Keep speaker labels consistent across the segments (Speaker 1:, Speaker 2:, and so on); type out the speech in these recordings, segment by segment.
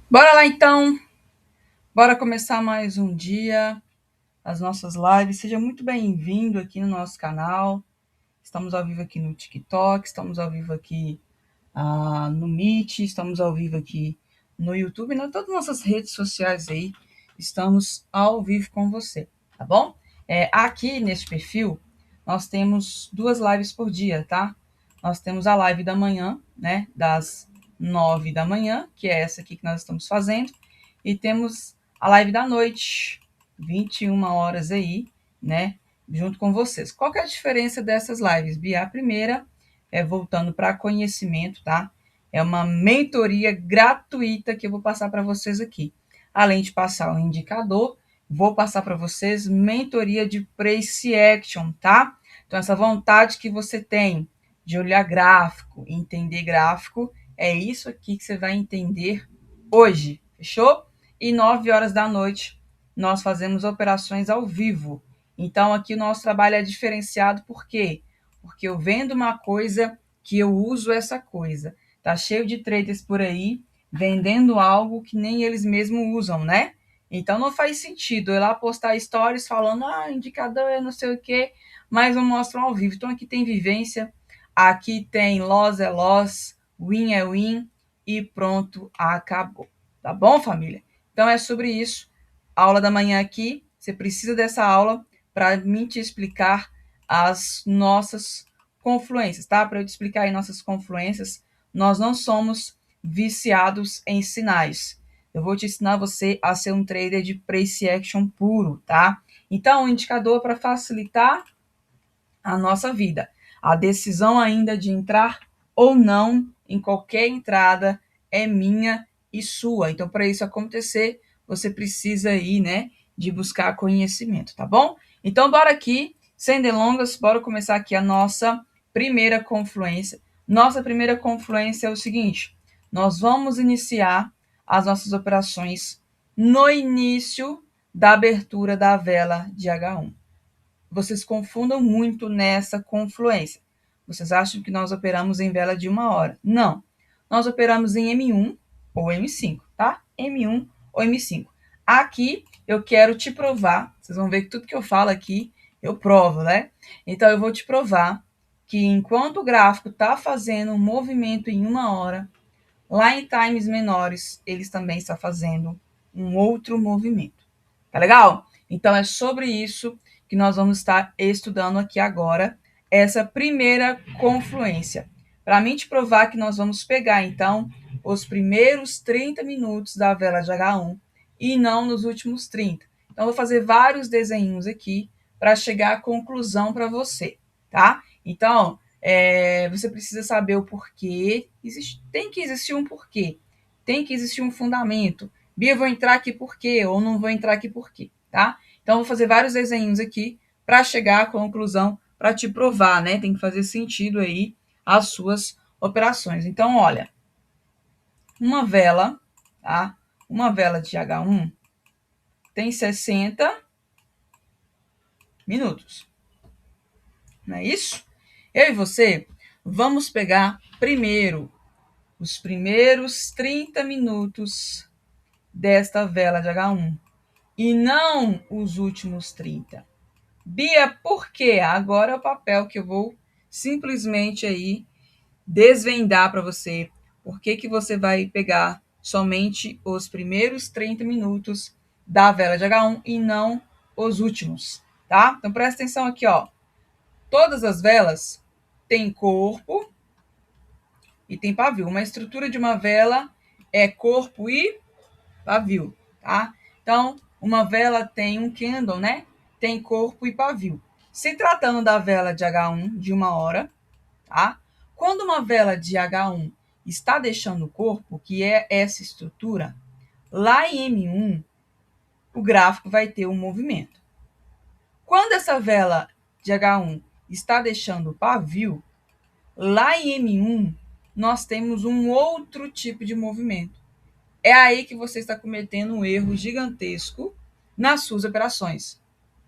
Speaker 1: Bora lá então, bora começar mais um dia, as nossas lives. Seja muito bem-vindo aqui no nosso canal. Estamos ao vivo aqui no TikTok, estamos ao vivo aqui no Meet, estamos ao vivo aqui no YouTube, em todas as nossas redes sociais aí, estamos ao vivo com você, tá bom? Aqui neste perfil, nós temos 2 lives por dia, tá? Nós temos a live da manhã, né, das 9 da manhã, que é essa aqui que nós estamos fazendo, e temos a live da noite, 21 horas aí, né, junto com vocês. Qual que é a diferença dessas lives, Bia? A primeira voltando para conhecimento, tá? É uma mentoria gratuita que eu vou passar para vocês aqui. Além de passar o indicador, vou passar para vocês mentoria de Price Action, tá? Então, essa vontade que você tem de olhar gráfico, entender gráfico, é isso aqui que você vai entender hoje, fechou? E 9 horas da noite, nós fazemos operações ao vivo. Então, aqui o nosso trabalho é diferenciado, por quê? Porque eu vendo uma coisa que eu uso essa coisa. Tá cheio de traders por aí vendendo algo que nem eles mesmos usam, né? Então não faz sentido eu lá postar stories falando, indicador é não sei o quê, mas não mostram ao vivo. Então aqui tem vivência, aqui tem loss é loss, win é win e pronto, acabou. Tá bom, família? Então é sobre isso. Aula da manhã aqui, você precisa dessa aula para mim te explicar as nossas confluências, tá? Para eu te explicar aí nossas confluências, nós não somos viciados em sinais. Eu vou te ensinar você a ser um trader de price action puro, tá? Então, um indicador para facilitar a nossa vida. A decisão ainda de entrar ou não em qualquer entrada é minha e sua. Então, para isso acontecer, você precisa aí, né, de buscar conhecimento, tá bom? Então, bora aqui, sem delongas, bora começar aqui a nossa primeira confluência. Nossa primeira confluência é o seguinte: nós vamos iniciar as nossas operações no início da abertura da vela de H1. Vocês confundam muito nessa confluência. Vocês acham que nós operamos em vela de 1 hora. Não. Nós operamos em M1 ou M5, tá? M1 ou M5. Aqui eu quero te provar, vocês vão ver que tudo que eu falo aqui, eu provo, né? Então eu vou te provar que enquanto o gráfico está fazendo um movimento em 1 hora, lá em times menores, eles também estão fazendo um outro movimento. Tá legal? Então é sobre isso que nós vamos estar estudando aqui agora, essa primeira confluência. Para mim te provar que nós vamos pegar, então, os primeiros 30 minutos da vela de H1 e não nos últimos 30. Então, eu vou fazer vários desenhos aqui para chegar à conclusão para você, tá? Então, você precisa saber o porquê. Tem que existir um porquê. Tem que existir um fundamento. Bia, vou entrar aqui por quê? Ou não vou entrar aqui por quê? Tá? Então, vou fazer vários desenhos aqui para chegar à conclusão, para te provar, né? Tem que fazer sentido aí as suas operações. Então, olha, uma vela, tá? Uma vela de H1 tem 60 minutos. Não é isso? Eu e você vamos pegar primeiro os primeiros 30 minutos desta vela de H1 e não os últimos 30. Bia, por quê? Agora é o papel que eu vou simplesmente aí desvendar para você. Por que que você vai pegar somente os primeiros 30 minutos da vela de H1 e não os últimos, tá? Então presta atenção aqui, ó. Todas as velas têm corpo e tem pavio. Uma estrutura de uma vela é corpo e pavio, tá? Então, uma vela tem um candle, né? Tem corpo e pavio. Se tratando da vela de H1 de 1 hora, tá? Quando uma vela de H1 está deixando o corpo, que é essa estrutura, lá em M1, o gráfico vai ter um movimento. Quando essa vela de H1 está deixando o pavio, lá em M1, nós temos um outro tipo de movimento. É aí que você está cometendo um erro gigantesco nas suas operações,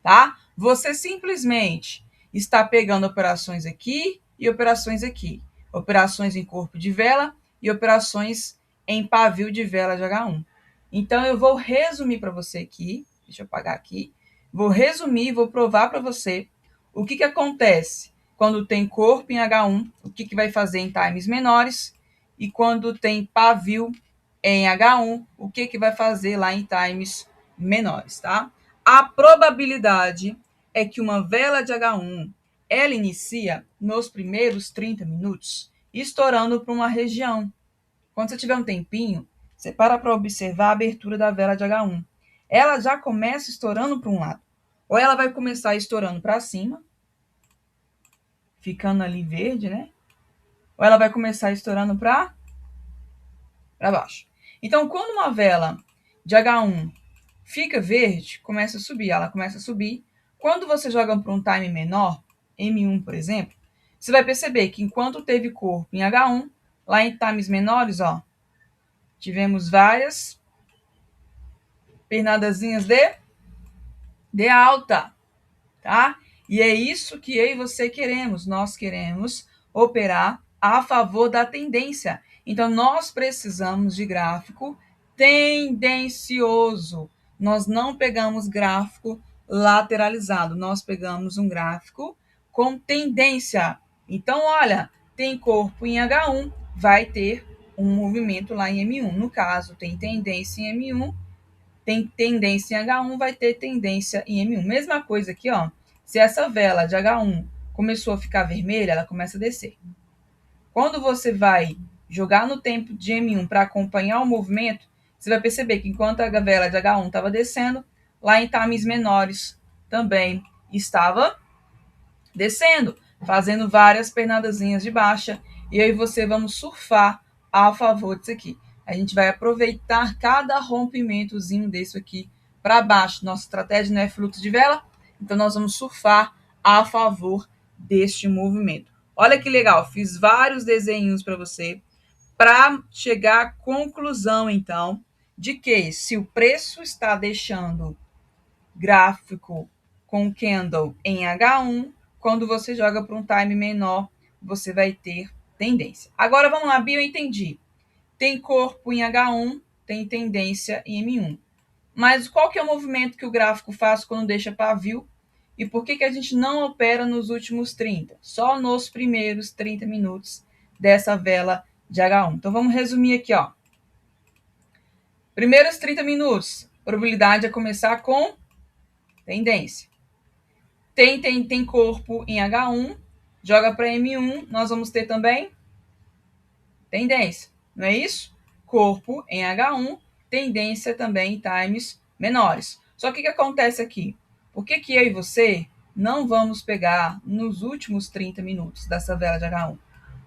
Speaker 1: tá? Você simplesmente está pegando operações aqui e operações aqui. Operações em corpo de vela e operações em pavio de vela de H1. Então, eu vou resumir para você aqui. Deixa eu apagar aqui. Vou resumir, vou provar para você o que acontece quando tem corpo em H1, o que vai fazer em times menores, e quando tem pavio em H1, o que vai fazer lá em times menores, tá? A probabilidade é que uma vela de H1, ela inicia nos primeiros 30 minutos, estourando para uma região. Quando você tiver um tempinho, você para observar a abertura da vela de H1. Ela já começa estourando para um lado. Ou ela vai começar estourando para cima, ficando ali verde, né? Ou ela vai começar estourando para baixo. Então, quando uma vela de H1 fica verde, começa a subir, ela começa a subir. Quando você joga para um time menor, M1, por exemplo, você vai perceber que enquanto teve corpo em H1, lá em times menores, ó, tivemos várias pernadazinhas de alta, tá? E é isso que eu e você queremos. Nós queremos operar a favor da tendência. Então, nós precisamos de gráfico tendencioso. Nós não pegamos gráfico lateralizado, nós pegamos um gráfico com tendência. Então, olha, tem corpo em H1, vai ter um movimento lá em M1. No caso, tem tendência em M1, tem tendência em H1, vai ter tendência em M1. Mesma coisa aqui, ó. Se essa vela de H1 começou a ficar vermelha, ela começa a descer. Quando você vai jogar no tempo de M1 para acompanhar o movimento, você vai perceber que enquanto a vela de H1 estava descendo, lá em times menores também estava descendo, fazendo várias pernadazinhas de baixa. E aí você vamos surfar a favor disso aqui. A gente vai aproveitar cada rompimentozinho desse aqui para baixo. Nossa estratégia não é fluxo de vela, então nós vamos surfar a favor deste movimento. Olha que legal, fiz vários desenhos para você para chegar à conclusão, então, de que se o preço está deixando gráfico com candle em H1, quando você joga para um time menor, você vai ter tendência. Agora vamos lá, Bia, eu entendi. Tem corpo em H1, tem tendência em M1. Mas qual que é o movimento que o gráfico faz quando deixa pavio? E por que a gente não opera nos últimos 30? Só nos primeiros 30 minutos dessa vela de H1. Então vamos resumir aqui, ó. Primeiros 30 minutos, probabilidade é começar com tendência. Tem corpo em H1, joga para M1, nós vamos ter também tendência, não é isso? Corpo em H1, tendência também em times menores. Só que o que acontece aqui? Por que eu e você não vamos pegar nos últimos 30 minutos dessa vela de H1?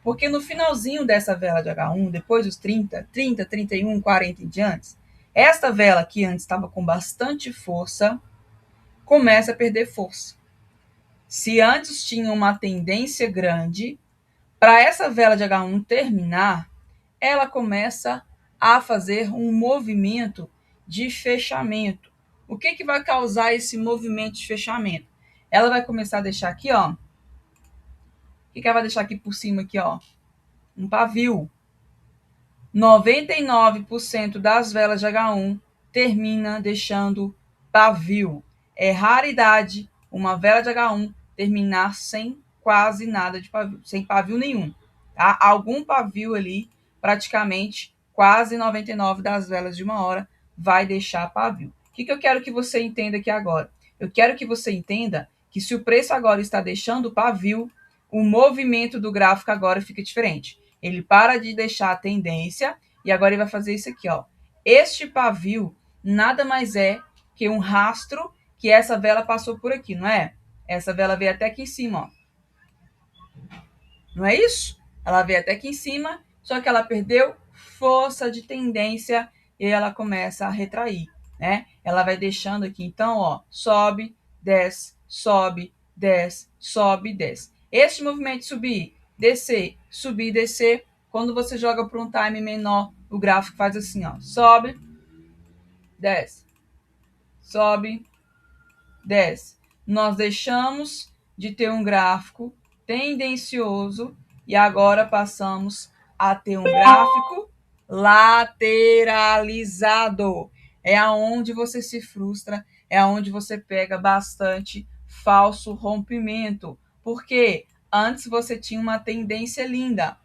Speaker 1: Porque no finalzinho dessa vela de H1, depois dos 30, 31, 40 em diante, esta vela que antes estava com bastante força, começa a perder força. Se antes tinha uma tendência grande, para essa vela de H1 terminar, ela começa a fazer um movimento de fechamento. O que vai causar esse movimento de fechamento? Ela vai começar a deixar aqui, ó. O que ela vai deixar aqui por cima, aqui, ó? Um pavio. 99% das velas de H1 termina deixando pavio. É raridade uma vela de H1 terminar sem quase nada de pavio, sem pavio nenhum. Tá? Algum pavio ali, praticamente quase 99% das velas de uma hora vai deixar pavio. O que eu quero que você entenda aqui agora? Eu quero que você entenda que se o preço agora está deixando pavio, o movimento do gráfico agora fica diferente. Ele para de deixar a tendência e agora ele vai fazer isso aqui, ó. Este pavio nada mais é que um rastro que essa vela passou por aqui, não é? Essa vela veio até aqui em cima, ó. Não é isso? Ela veio até aqui em cima, só que ela perdeu força de tendência e ela começa a retrair, né? Ela vai deixando aqui, então, ó, sobe, desce, sobe, desce, sobe, desce. Este movimento de subir, descer, subir, descer, quando você joga para um time menor, o gráfico faz assim, ó, sobe, desce, sobe, desce. Nós deixamos de ter um gráfico tendencioso e agora passamos a ter um gráfico lateralizado. É aonde você se frustra, é aonde você pega bastante falso rompimento. Porque antes você tinha uma tendência linda.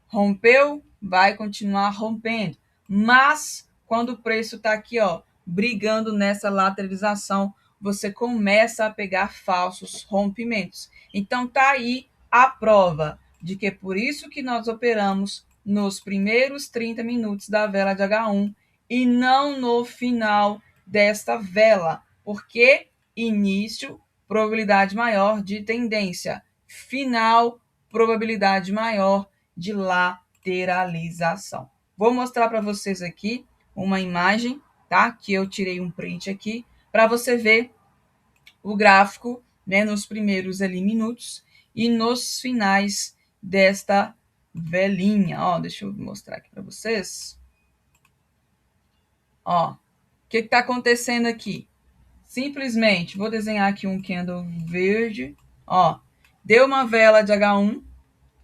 Speaker 1: Rompeu, vai continuar rompendo. Mas quando o preço está aqui, ó, brigando nessa lateralização, você começa a pegar falsos rompimentos. Então tá aí a prova de que é por isso que nós operamos nos primeiros 30 minutos da vela de H1 e não no final desta vela, porque início, probabilidade maior de tendência, final, probabilidade maior de lateralização. Vou mostrar para vocês aqui uma imagem, tá? Que eu tirei um print aqui para você ver o gráfico, né, nos primeiros ali minutos e nos finais desta velinha. Ó, deixa eu mostrar aqui para vocês. Ó, o que está acontecendo aqui? Simplesmente, vou desenhar aqui um candle verde. Ó, deu uma vela de H1,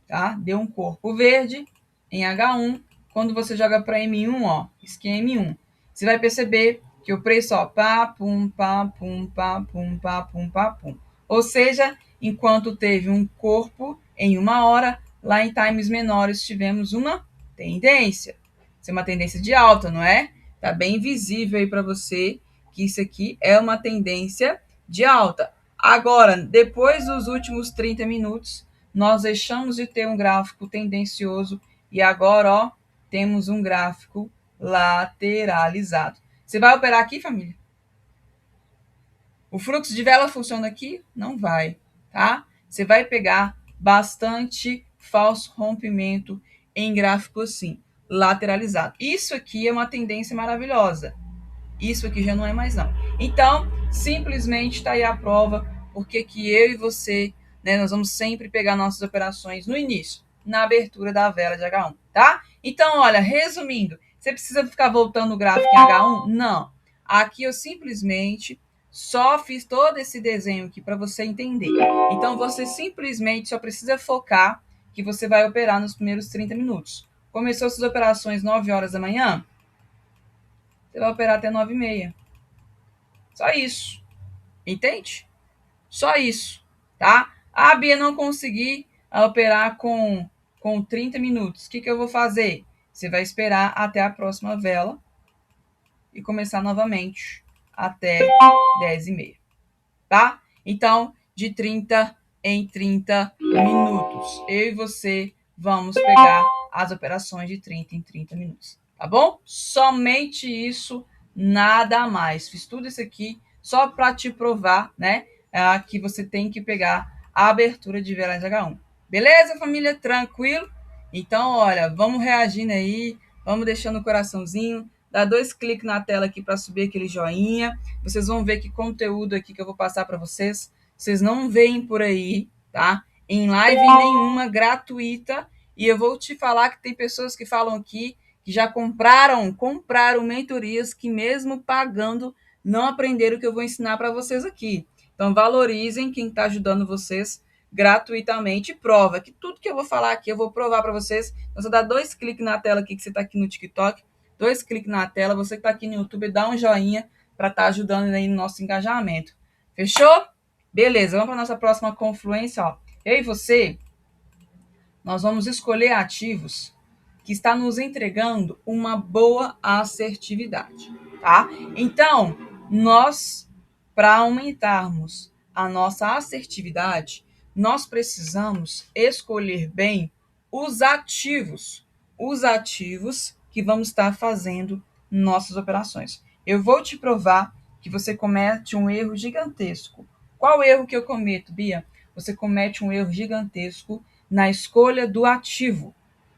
Speaker 1: tá? Deu um corpo verde em H1. Quando você joga para M1, ó, esquema M1, você vai perceber que o preço, ó, pá, pum, pá, pum, pá, pum, pá, pum, pá, pum. Ou seja, enquanto teve um corpo em uma hora, lá em times menores tivemos uma tendência. Isso é uma tendência de alta, não é? Tá bem visível aí para você que isso aqui é uma tendência de alta. Agora, depois dos últimos 30 minutos, nós deixamos de ter um gráfico tendencioso e agora, ó, temos um gráfico lateralizado. Você vai operar aqui, família? O fluxo de vela funciona aqui? Não vai, tá? Você vai pegar bastante falso rompimento em gráfico assim, lateralizado. Isso aqui é uma tendência maravilhosa. Isso aqui já não é mais não. Então, simplesmente está aí a prova porque que eu e você, né, nós vamos sempre pegar nossas operações no início, na abertura da vela de H1, tá? Então, olha, resumindo, você precisa ficar voltando o gráfico em H1? Não. Aqui eu simplesmente só fiz todo esse desenho aqui para você entender. Então, você simplesmente só precisa focar que você vai operar nos primeiros 30 minutos. Começou suas operações 9 horas da manhã, você vai operar até 9h30. Só isso. Entende? Só isso, tá? Ah, Bia, não consegui operar com 30 minutos. O que eu vou fazer? Você vai esperar até a próxima vela e começar novamente até 10h30, tá? Então, de 30 em 30 minutos. Eu e você vamos pegar as operações de 30 em 30 minutos, tá bom? Somente isso, nada mais. Fiz tudo isso aqui só para te provar, né, que você tem que pegar a abertura de vela de H1. Beleza, família? Tranquilo? Então, olha, vamos reagindo aí, vamos deixando o coraçãozinho, dá 2 cliques na tela aqui para subir aquele joinha. Vocês vão ver que conteúdo aqui que eu vou passar para vocês, vocês não veem por aí, tá? Em live nenhuma, gratuita. E eu vou te falar que tem pessoas que falam aqui que já compraram mentorias que mesmo pagando não aprenderam o que eu vou ensinar para vocês aqui. Então valorizem quem está ajudando vocês gratuitamente. Prova que tudo que eu vou falar aqui eu vou provar para vocês. Então, você dá 2 cliques na tela aqui que você está aqui no TikTok, 2 cliques na tela, você que está aqui no YouTube, dá um joinha para estar ajudando aí no nosso engajamento. Fechou? Beleza, vamos para a nossa próxima confluência. Ó. Eu e você, nós vamos escolher ativos que está nos entregando uma boa assertividade, tá? Então, nós, para aumentarmos a nossa assertividade, nós precisamos escolher bem os ativos que vamos estar fazendo nossas operações. Eu vou te provar que você comete um erro gigantesco. Qual erro que eu cometo, Bia? Você comete um erro gigantesco na escolha do ativo,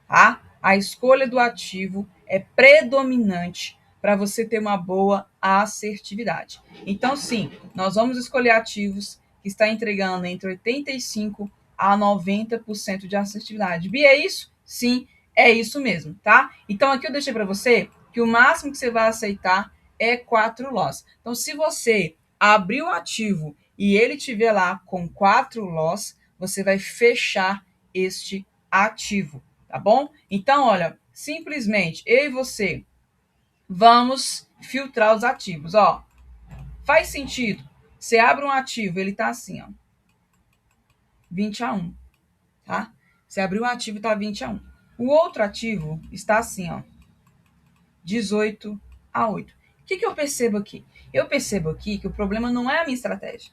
Speaker 1: tá? A escolha do ativo é predominante para você ter uma boa assertividade. Então, sim, nós vamos escolher ativos que está entregando entre 85% a 90% de assertividade. Bia, é isso? Sim, é isso mesmo, tá? Então, aqui eu deixei para você que o máximo que você vai aceitar é 4 loss. Então, se você abrir o ativo e ele tiver lá com 4 loss, você vai fechar este ativo, tá bom? Então, olha, simplesmente eu e você vamos filtrar os ativos. Ó, faz sentido. Você abre um ativo, ele tá assim, ó, 20 a 1, tá? Você abriu um ativo e tá 20 a 1. O outro ativo está assim, ó, 18 a 8. O que eu percebo aqui? Eu percebo aqui que o problema não é a minha estratégia.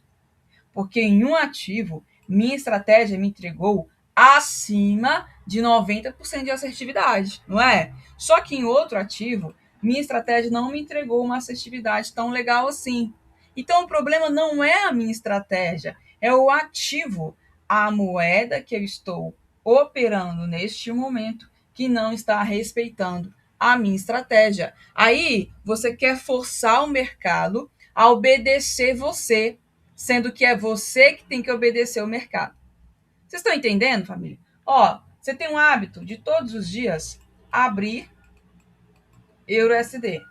Speaker 1: Porque em um ativo, minha estratégia me entregou acima de 90% de assertividade, não é? Só que em outro ativo, minha estratégia não me entregou uma assertividade tão legal assim. Então, o problema não é a minha estratégia, é o ativo, a moeda que eu estou operando neste momento, que não está respeitando a minha estratégia. Aí, você quer forçar o mercado a obedecer você, sendo que é você que tem que obedecer o mercado. Vocês estão entendendo, família? Ó, você tem um hábito de todos os dias abrir EURUSD,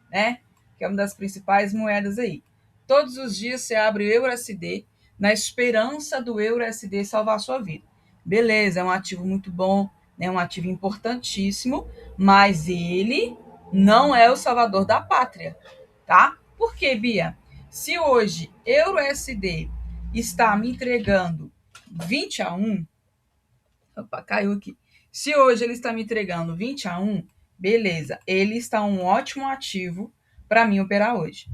Speaker 1: né? Que é uma das principais moedas aí. Todos os dias você abre o EURUSD na esperança do EURUSD salvar a sua vida. Beleza, é um ativo muito bom, é um ativo importantíssimo, mas ele não é o salvador da pátria, tá? Por quê, Bia? Se hoje EURUSD está me entregando 20 a 1, opa, caiu aqui. Se hoje ele está me entregando 20 a 1, beleza, ele está um ótimo ativo para mim operar hoje.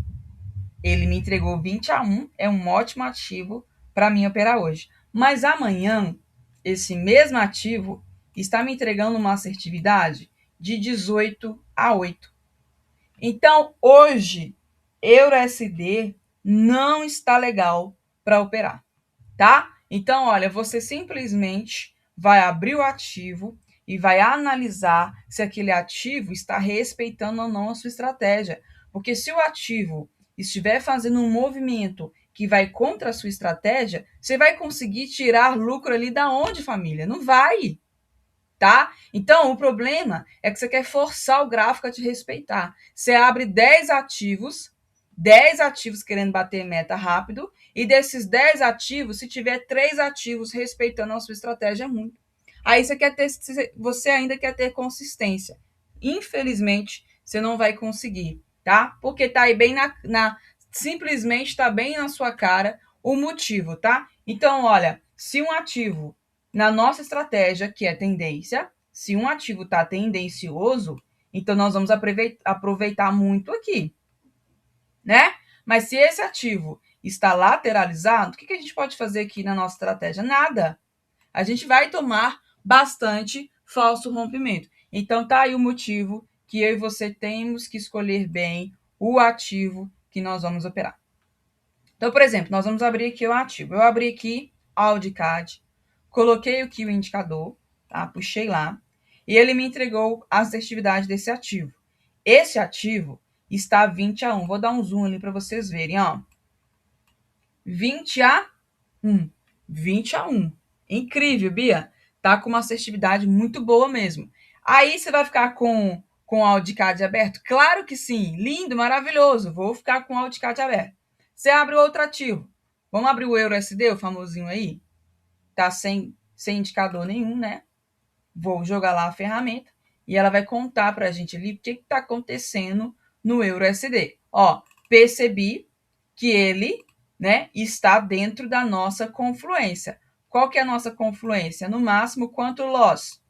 Speaker 1: Ele me entregou 20 a 1, é um ótimo ativo para mim operar hoje. Mas amanhã, esse mesmo ativo está me entregando uma assertividade de 18 a 8. Então, hoje, EURUSD não está legal para operar, tá? Então, olha, você simplesmente vai abrir o ativo e vai analisar se aquele ativo está respeitando ou não a sua estratégia. Porque se o ativo estiver fazendo um movimento que vai contra a sua estratégia, você vai conseguir tirar lucro ali da onde, família? Não vai, tá? Então, o problema é que você quer forçar o gráfico a te respeitar. Você abre 10 ativos querendo bater meta rápido, e desses 10 ativos, se tiver 3 ativos respeitando a sua estratégia, é muito. Aí você ainda quer ter consistência. Infelizmente, você não vai conseguir, tá? Porque tá aí bem simplesmente está bem na sua cara o motivo, tá? Então, olha, se um ativo na nossa estratégia, que é tendência, se um ativo está tendencioso, então nós vamos aproveitar muito aqui, né? Mas se esse ativo está lateralizado, o que a gente pode fazer aqui na nossa estratégia? Nada. A gente vai tomar bastante falso rompimento. Então, tá aí o motivo que eu e você temos que escolher bem o ativo que nós vamos operar. Então, por exemplo, nós vamos abrir aqui o ativo. Eu abri aqui Audicad, coloquei aqui o indicador, tá? Puxei lá, e ele me entregou a assertividade desse ativo. Esse ativo está 20 a 1. Vou dar um zoom ali para vocês verem, ó. 20 a 1. 20 a 1. Incrível, Bia. Tá com uma assertividade muito boa mesmo. Aí você vai ficar com o Audicad aberto? Claro que sim. Lindo, maravilhoso. Vou ficar com o Audicad aberto. Você abre outro ativo. Vamos abrir o EURUSD, o famosinho aí? Tá sem indicador nenhum, né? Vou jogar lá a ferramenta e ela vai contar para a gente ali o que está acontecendo no EURUSD. Ó, percebi que ele, né, está dentro da nossa confluência. Qual que é a nossa confluência? No máximo, quanto loss?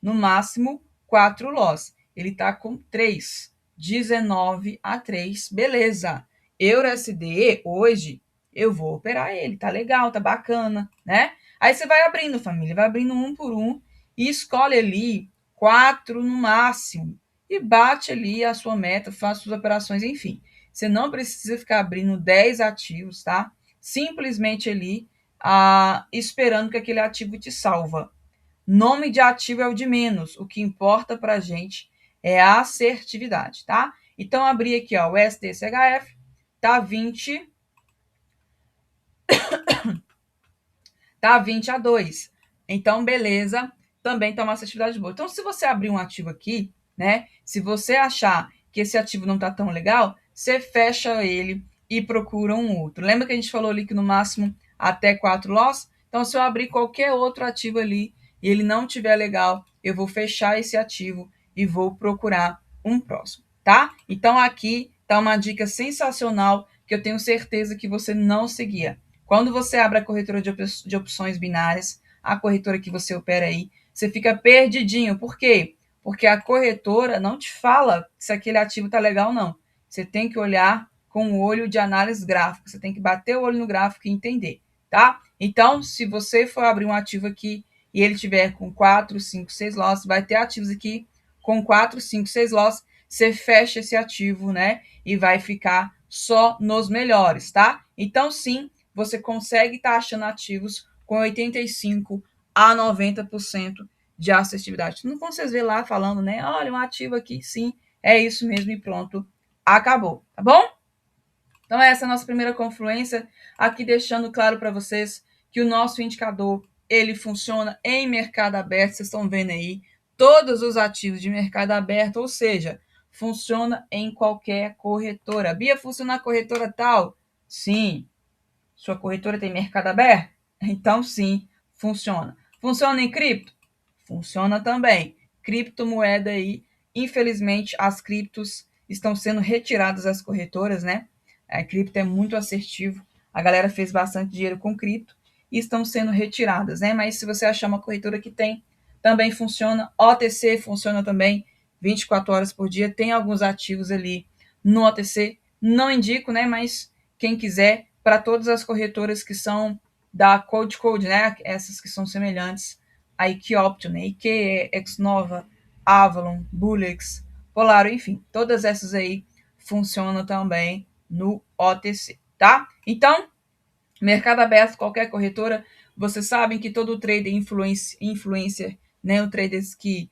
Speaker 1: No máximo, 4 loss. Ele está com 3. 19 a 3. Beleza. EURUSD, hoje, eu vou operar ele. Tá legal, tá bacana, né? Aí você vai abrindo, família. Vai abrindo um por um e escolhe ali 4 no máximo. E bate ali a sua meta, faz suas operações, enfim. Você não precisa ficar abrindo 10 ativos, tá? Simplesmente ali esperando que aquele ativo te salva. Nome de ativo é o de menos. O que importa para a gente é a assertividade, tá? Então, abri aqui, ó, o SDCHF, tá 20 a 2. Então, beleza, também tá uma assertividade boa. Então, se você abrir um ativo aqui, né, se você achar que esse ativo não tá tão legal, você fecha ele e procura um outro. Lembra que a gente falou ali que no máximo até 4 loss? Então, se eu abrir qualquer outro ativo ali e ele não tiver legal, eu vou fechar esse ativo e vou procurar um próximo, tá? Então aqui tá uma dica sensacional que eu tenho certeza que você não seguia. Quando você abre a corretora de opções binárias, a corretora que você opera aí, você fica perdidinho. Por quê? Porque a corretora não te fala se aquele ativo está legal ou não. Você tem que olhar com o olho de análise gráfica. Você tem que bater o olho no gráfico e entender, tá? Então, se você for abrir um ativo aqui e ele tiver com 4, 5, 6 lotes, vai ter ativos aqui com 4, 5, 6 lotes, você fecha esse ativo, né? E vai ficar só nos melhores, tá? Então, sim, você consegue estar achando ativos com 85 a 90% de assertividade. Não como vocês vê lá falando, né? Olha, um ativo aqui, sim, é isso mesmo e pronto, acabou, tá bom? Então, essa é a nossa primeira confluência, aqui deixando claro para vocês que o nosso indicador, ele funciona em mercado aberto, vocês estão vendo aí, todos os ativos de mercado aberto, ou seja, funciona em qualquer corretora. Bia, funciona na corretora tal? Sim. Sua corretora tem mercado aberto? Então, sim, funciona. Funciona em cripto? Funciona também. Criptomoeda aí, infelizmente, as criptos estão sendo retiradas das corretoras, né? A cripto é muito assertivo. A galera fez bastante dinheiro com cripto e estão sendo retiradas, né? Mas se você achar uma corretora que tem, também funciona. OTC funciona também 24 horas por dia. Tem alguns ativos ali no OTC. Não indico, né? Mas quem quiser, para todas as corretoras que são da Code, né? Essas que são semelhantes a IKEOption, né? IKEA, Exnova, Avalon, Bullex, Polaro, enfim, todas essas aí funcionam também no OTC, tá? Então, mercado aberto, qualquer corretora, vocês sabem que todo trader influencer, né, o traders que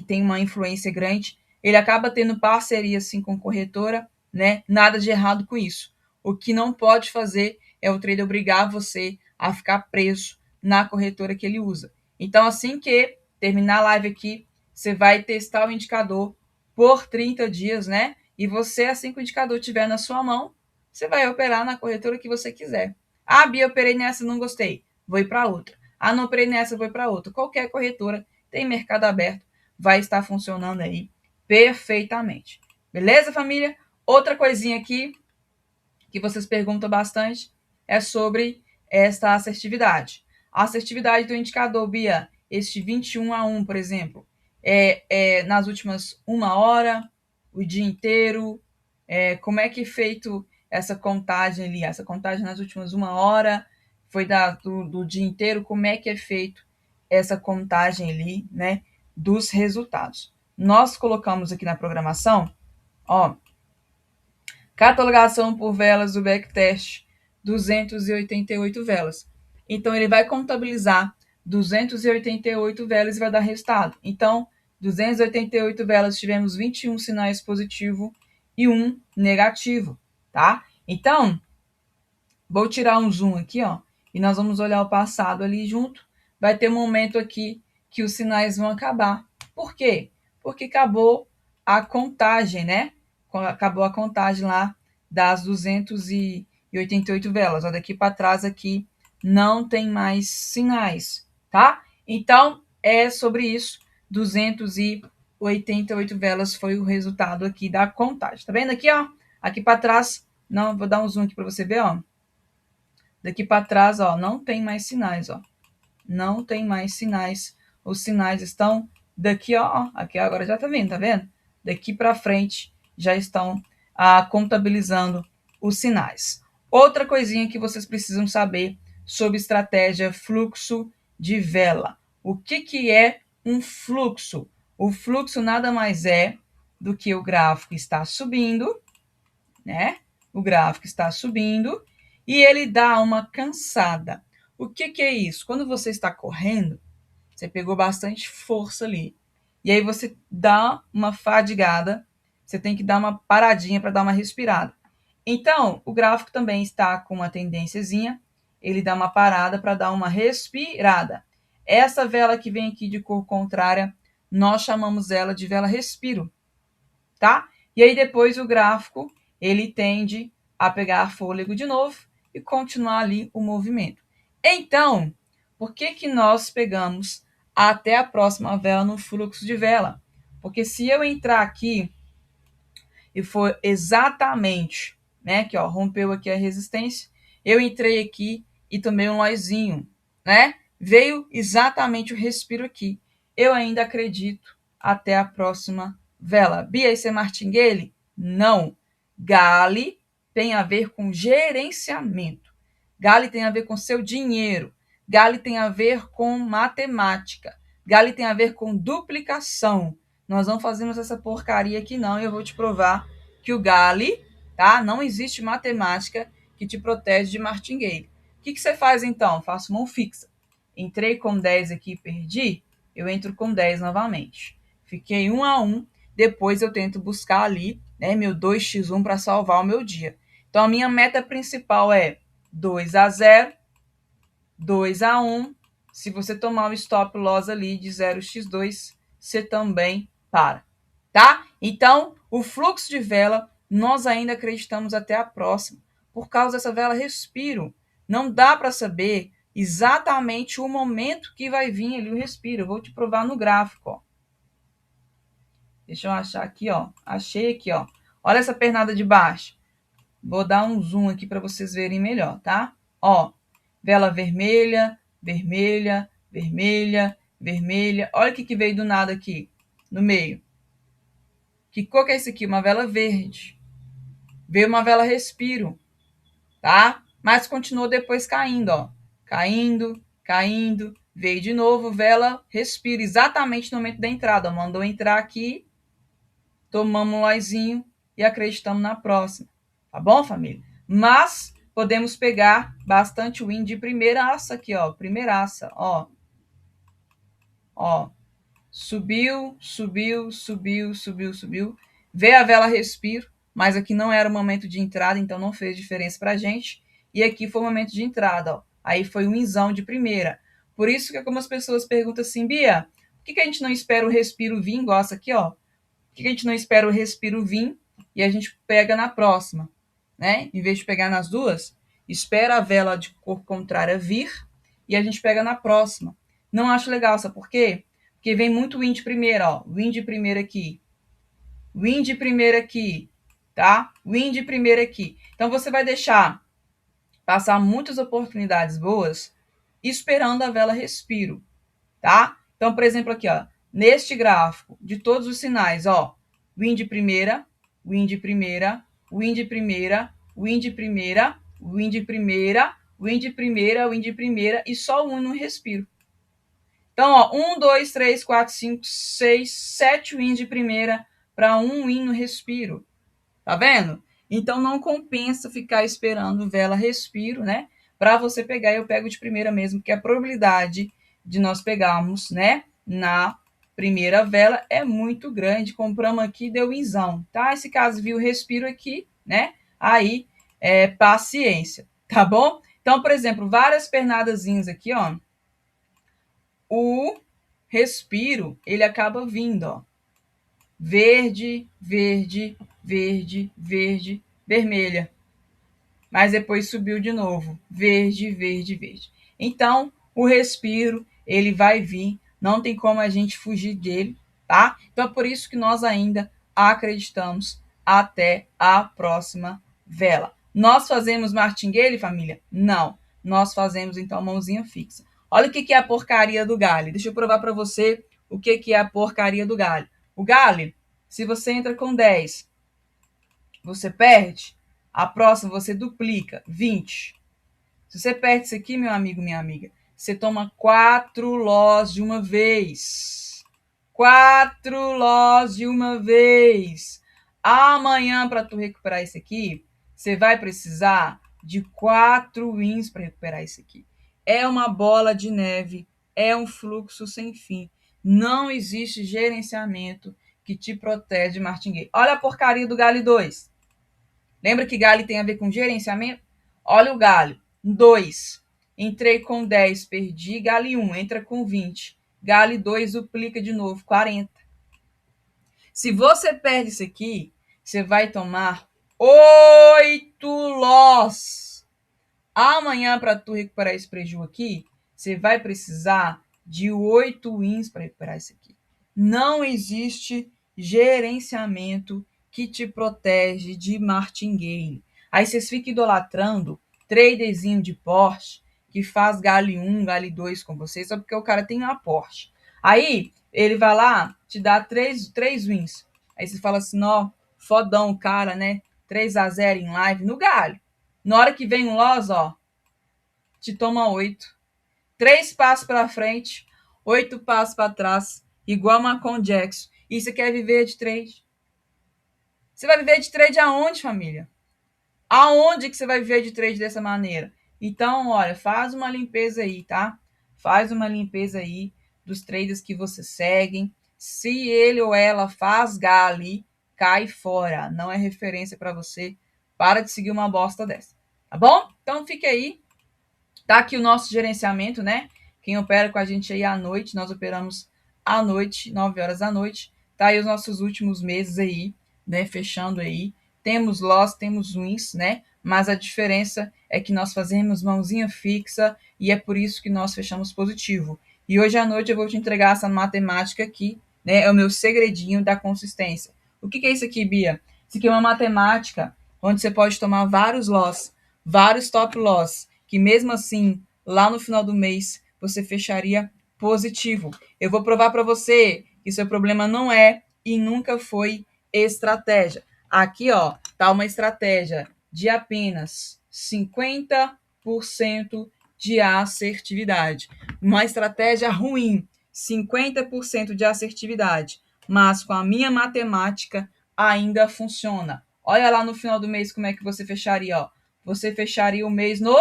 Speaker 1: tem uma influência grande, ele acaba tendo parceria assim com corretora, né? Nada de errado com isso. O que não pode fazer é o trader obrigar você a ficar preso na corretora que ele usa. Então, assim que terminar a live aqui, você vai testar o indicador por 30 dias, né? E você, assim que o indicador estiver na sua mão, você vai operar na corretora que você quiser. Ah, Bia, operei nessa, não gostei. Vou ir para outra. Ah, não operei nessa, vou ir para outra. Qualquer corretora tem mercado aberto, vai estar funcionando aí perfeitamente. Beleza, família? Outra coisinha aqui que vocês perguntam bastante é sobre esta assertividade. A assertividade do indicador, Bia, este 21-1, por exemplo, é nas últimas 1 hora, o dia inteiro, como é que é feito essa contagem ali? Essa contagem nas últimas 1 hora, foi do dia inteiro, como é que é feito essa contagem ali, né, dos resultados? Nós colocamos aqui na programação, ó, catalogação por velas do backtest, 288 velas. Então, ele vai contabilizar 288 velas e vai dar resultado. Então, 288 velas, tivemos 21 sinais positivos e 1 negativo, tá? Então, vou tirar um zoom aqui, ó, e nós vamos olhar o passado ali junto. Vai ter um momento aqui que os sinais vão acabar. Por quê? Porque acabou a contagem, né? Acabou a contagem lá das 288 velas. Ó, daqui para trás aqui não tem mais sinais, tá? Então, é sobre isso. 288 velas foi o resultado aqui da contagem. Tá vendo aqui, ó? Aqui para trás, não, vou dar um zoom aqui para você ver, ó. Daqui para trás, ó, não tem mais sinais, ó. Não tem mais sinais. Os sinais estão daqui, ó, aqui agora já tá vendo, tá vendo? Daqui para frente já estão contabilizando os sinais. Outra coisinha que vocês precisam saber sobre estratégia fluxo de vela. O que é um fluxo? O fluxo nada mais é do que o gráfico está subindo, né? O gráfico está subindo e ele dá uma cansada. O que é isso? Quando você está correndo, você pegou bastante força ali. E aí você dá uma fadigada, você tem que dar uma paradinha para dar uma respirada. Então, o gráfico também está com uma tendênciazinha, ele dá uma parada para dar uma respirada. Essa vela que vem aqui de cor contrária, nós chamamos ela de vela respiro, tá? E aí depois o gráfico, ele tende a pegar fôlego de novo e continuar ali o movimento. Então, por que nós pegamos até a próxima vela no fluxo de vela? Porque se eu entrar aqui e for exatamente, né, que ó, rompeu aqui a resistência, eu entrei aqui e tomei um loizinho, né? Veio exatamente o respiro aqui. Eu ainda acredito até a próxima vela. Bia, isso é martingale? Não. Gale tem a ver com gerenciamento. Gale tem a ver com seu dinheiro. Gale tem a ver com matemática. Gale tem a ver com duplicação. Nós não fazemos essa porcaria aqui não, e eu vou te provar que o Gale, tá? Não existe matemática que te protege de martingale. O que você faz então? Faço mão fixa. Entrei com 10 aqui e perdi, eu entro com 10 novamente. Fiquei 1 a 1, depois eu tento buscar ali, né, meu 2x1 para salvar o meu dia. Então a minha meta principal é 2 a 0, 2 a 1. Se você tomar o stop loss ali de 0x2, você também para, tá? Então, o fluxo de vela, nós ainda acreditamos até a próxima. Por causa dessa vela respiro. Não dá para saber exatamente o momento que vai vir ali o respiro. Eu vou te provar no gráfico, ó. Deixa eu achar aqui, ó. Achei aqui, ó. Olha essa pernada de baixo. Vou dar um zoom aqui para vocês verem melhor, tá? Ó, vela vermelha, vermelha, vermelha, vermelha. Olha o que veio do nada aqui, no meio. Que cor que é esse aqui? Uma vela verde. Veio uma vela respiro, tá? Mas continuou depois caindo, ó. Caindo, caindo. Veio de novo, vela respiro. Exatamente no momento da entrada. Ó. Mandou entrar aqui, tomamos um loizinho e acreditamos na próxima. Tá bom, família? Mas podemos pegar bastante win de primeiraça aqui, ó. Primeiraça, ó. Ó. Subiu, subiu, subiu, subiu, subiu. Veio a vela respiro, mas aqui não era o momento de entrada, então não fez diferença pra gente. E aqui foi o momento de entrada, ó. Aí foi um winzão de primeira. Por isso que algumas pessoas perguntam assim, Bia, por que a gente não espera o respiro vir, igual essa aqui, ó? Por que a gente não espera o respiro vir e a gente pega na próxima, né? Em vez de pegar nas duas, espera a vela de cor contrária vir e a gente pega na próxima. Não acho legal, sabe por quê? Porque vem muito win de primeira, ó. Win de primeira aqui. Win de primeira aqui, tá? Win de primeira aqui. Então, você vai deixar passar muitas oportunidades boas esperando a vela respiro, tá? Então, por exemplo, aqui, ó. Neste gráfico, de todos os sinais, ó. Win de primeira, win de primeira, win de primeira, win de primeira, win de primeira, win de primeira, win de primeira e só um no respiro. Então, ó, 1, 2, 3, 4, 5, 6, 7 wins de primeira para um win no respiro. Tá vendo? Então, não compensa ficar esperando vela respiro, né? Para você pegar, eu pego de primeira mesmo, porque a probabilidade de nós pegarmos, né, na primeira vela é muito grande. Compramos aqui, deu winzão, tá? Esse caso viu respiro aqui, né? Aí, paciência, tá bom? Então, por exemplo, várias pernadazinhas aqui, ó. O respiro, ele acaba vindo, ó. Verde, verde, verde, verde, vermelha. Mas depois subiu de novo. Verde, verde, verde. Então, o respiro, ele vai vir. Não tem como a gente fugir dele, tá? Então, é por isso que nós ainda acreditamos até a próxima vela. Nós fazemos martingale, família? Não. Nós fazemos, então, mãozinha fixa. Olha o que é a porcaria do galho. Deixa eu provar para você o que é a porcaria do galho. O galho, se você entra com 10, você perde. A próxima você duplica, 20. Se você perde isso aqui, meu amigo, minha amiga, você toma 4 loss de uma vez. 4 loss de uma vez. Amanhã, para tu recuperar isso aqui, você vai precisar de 4 wins para recuperar isso aqui. É uma bola de neve, é um fluxo sem fim. Não existe gerenciamento que te protege de martingale. Olha a porcaria do Gale 2. Lembra que Gale tem a ver com gerenciamento? Olha o Gale. 2. Entrei com 10, perdi. Gale 1, entra com 20. Gale 2, duplica de novo, 40. Se você perde isso aqui, você vai tomar 8 loss. Amanhã, para tu recuperar esse prejuízo aqui, você vai precisar de 8 wins para recuperar isso aqui. Não existe gerenciamento que te protege de martingale. Aí vocês ficam idolatrando traderzinho de Porsche que faz gale 1, gale 2 com vocês, só porque o cara tem uma Porsche. Aí ele vai lá, te dá três wins. Aí você fala assim, ó, fodão o cara, né? 3-0 em live no galho. Na hora que vem um loss, ó, te toma 8. 3 passos para frente, 8 passos para trás, igual Michael Jackson. E você quer viver de trade? Você vai viver de trade aonde, família? Aonde que você vai viver de trade dessa maneira? Então, olha, faz uma limpeza aí, tá? Faz uma limpeza aí dos traders que você seguem. Se ele ou ela faz ali, cai fora. Não é referência para você. Para de seguir uma bosta dessa. Tá bom? Então, fique aí. Tá aqui o nosso gerenciamento, né? Quem opera com a gente aí à noite, nós operamos à noite, 9 horas da noite. Tá aí os nossos últimos meses aí, né? Fechando aí. Temos loss, temos wins, né? Mas a diferença é que nós fazemos mãozinha fixa e é por isso que nós fechamos positivo. E hoje à noite eu vou te entregar essa matemática aqui, né? É o meu segredinho da consistência. O que é isso aqui, Bia? Isso aqui é uma matemática onde você pode tomar vários loss, vários stop loss, que mesmo assim, lá no final do mês, você fecharia positivo. Eu vou provar para você que seu problema não é e nunca foi estratégia. Aqui, ó, tá uma estratégia de apenas 50% de assertividade. Uma estratégia ruim, 50% de assertividade, mas com a minha matemática ainda funciona. Olha lá no final do mês como é que você fecharia, ó. Você fecharia o mês no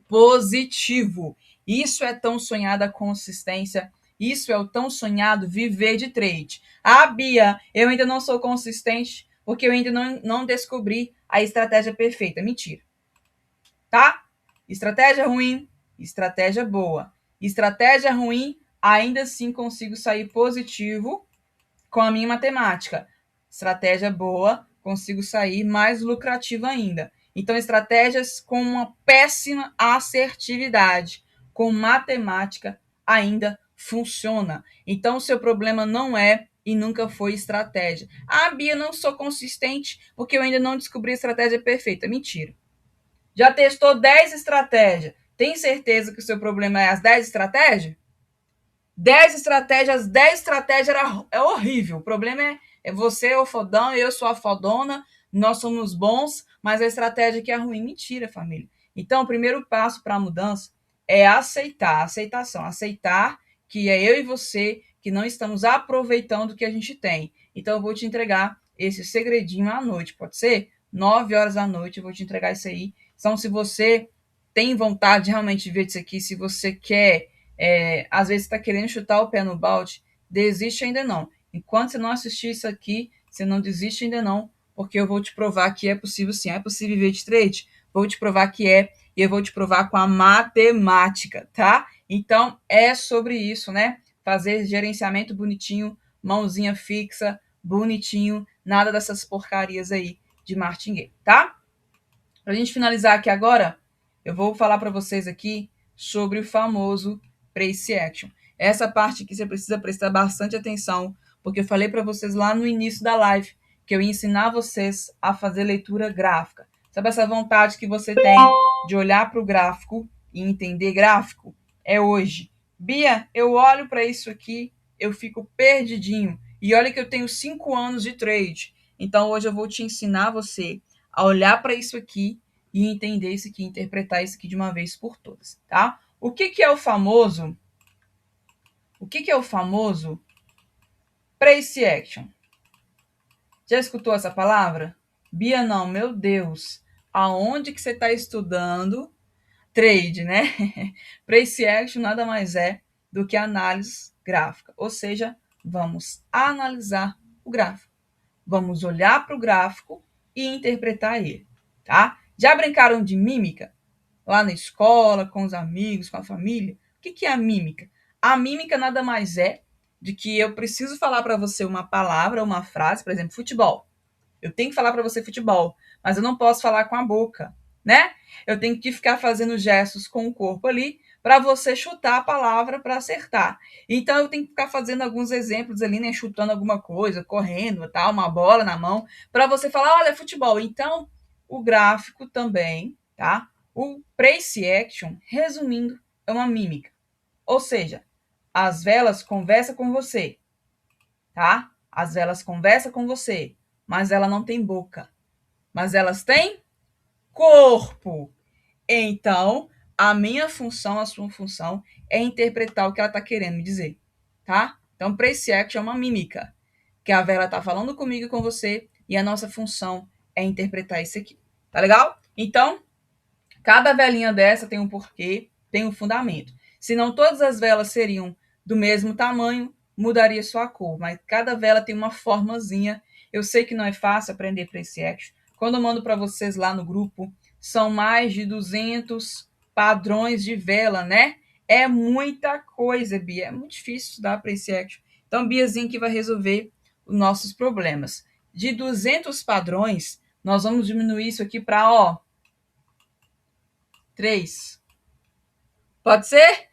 Speaker 1: positivo. Isso é tão sonhada consistência. Isso é o tão sonhado viver de trade. Ah, Bia, eu ainda não sou consistente porque eu ainda não descobri a estratégia perfeita. Mentira. Tá? Estratégia ruim, estratégia boa. Estratégia ruim, ainda assim consigo sair positivo com a minha matemática. Estratégia boa, consigo sair mais lucrativo ainda. Então, estratégias com uma péssima assertividade, com matemática, ainda funciona. Então, o seu problema não é e nunca foi estratégia. Ah, Bia, não sou consistente porque eu ainda não descobri a estratégia perfeita. Mentira. Já testou 10 estratégias. Tem certeza que o seu problema é as 10 estratégias? 10 estratégias é horrível. O problema é você é o fodão, eu sou a fodona, nós somos bons, mas a estratégia que é ruim. Mentira, família. Então, o primeiro passo para a mudança é aceitar, aceitação. Aceitar que é eu e você que não estamos aproveitando o que a gente tem. Então, eu vou te entregar esse segredinho à noite, pode ser? 9 horas da noite, eu vou te entregar isso aí. Então, se você tem vontade realmente de ver isso aqui, se você quer às vezes está querendo chutar o pé no balde, desiste ainda não. Enquanto você não assistir isso aqui, você não desiste ainda não, porque eu vou te provar que é possível sim. É possível viver de trade? Vou te provar que é, e eu vou te provar com a matemática, tá? Então, é sobre isso, né? Fazer gerenciamento bonitinho, mãozinha fixa, bonitinho, nada dessas porcarias aí de martingale, tá? Pra gente finalizar aqui agora, eu vou falar para vocês aqui sobre o famoso Price Action. Essa parte aqui você precisa prestar bastante atenção, porque eu falei para vocês lá no início da live que eu ia ensinar vocês a fazer leitura gráfica. Sabe essa vontade que você tem de olhar para o gráfico e entender gráfico? É hoje. Bia, eu olho para isso aqui, eu fico perdidinho. E olha que eu tenho 5 anos de trade. Então hoje eu vou te ensinar você a olhar para isso aqui e entender isso aqui, interpretar isso aqui de uma vez por todas, tá? O que é o famoso Price Action? Já escutou essa palavra? Bia, não, meu Deus. Aonde que você está estudando trade, né? Price Action nada mais é do que análise gráfica. Ou seja, vamos analisar o gráfico. Vamos olhar para o gráfico e interpretar ele, tá? Já brincaram de mímica? Lá na escola, com os amigos, com a família? O que é a mímica? A mímica nada mais é de que eu preciso falar para você uma palavra, uma frase, por exemplo, futebol. Eu tenho que falar para você futebol, mas eu não posso falar com a boca, né? Eu tenho que ficar fazendo gestos com o corpo ali para você chutar a palavra para acertar. Então eu tenho que ficar fazendo alguns exemplos ali, né, chutando alguma coisa, correndo, tal, uma bola na mão, para você falar, olha, futebol. Então, o gráfico também, tá? O Prace Action, resumindo, é uma mímica. Ou seja, as velas conversam com você, tá? As velas conversam com você, mas ela não tem boca. Mas elas têm corpo. Então, a minha função, a sua função, é interpretar o que ela está querendo me dizer, tá? Então, Prace Action é uma mímica, que a vela está falando comigo e com você, e a nossa função é interpretar isso aqui. Tá legal? Então, cada velinha dessa tem um porquê, tem um fundamento. Se não todas as velas seriam do mesmo tamanho, mudaria sua cor, mas cada vela tem uma formazinha. Eu sei que não é fácil aprender Prace Action. Quando eu mando para vocês lá no grupo, são mais de 200 padrões de vela, né? É muita coisa, Bia. É muito difícil estudar Prace Action. Então, Biazinha que vai resolver os nossos problemas. De 200 padrões, nós vamos diminuir isso aqui para, ó, 3. Pode ser?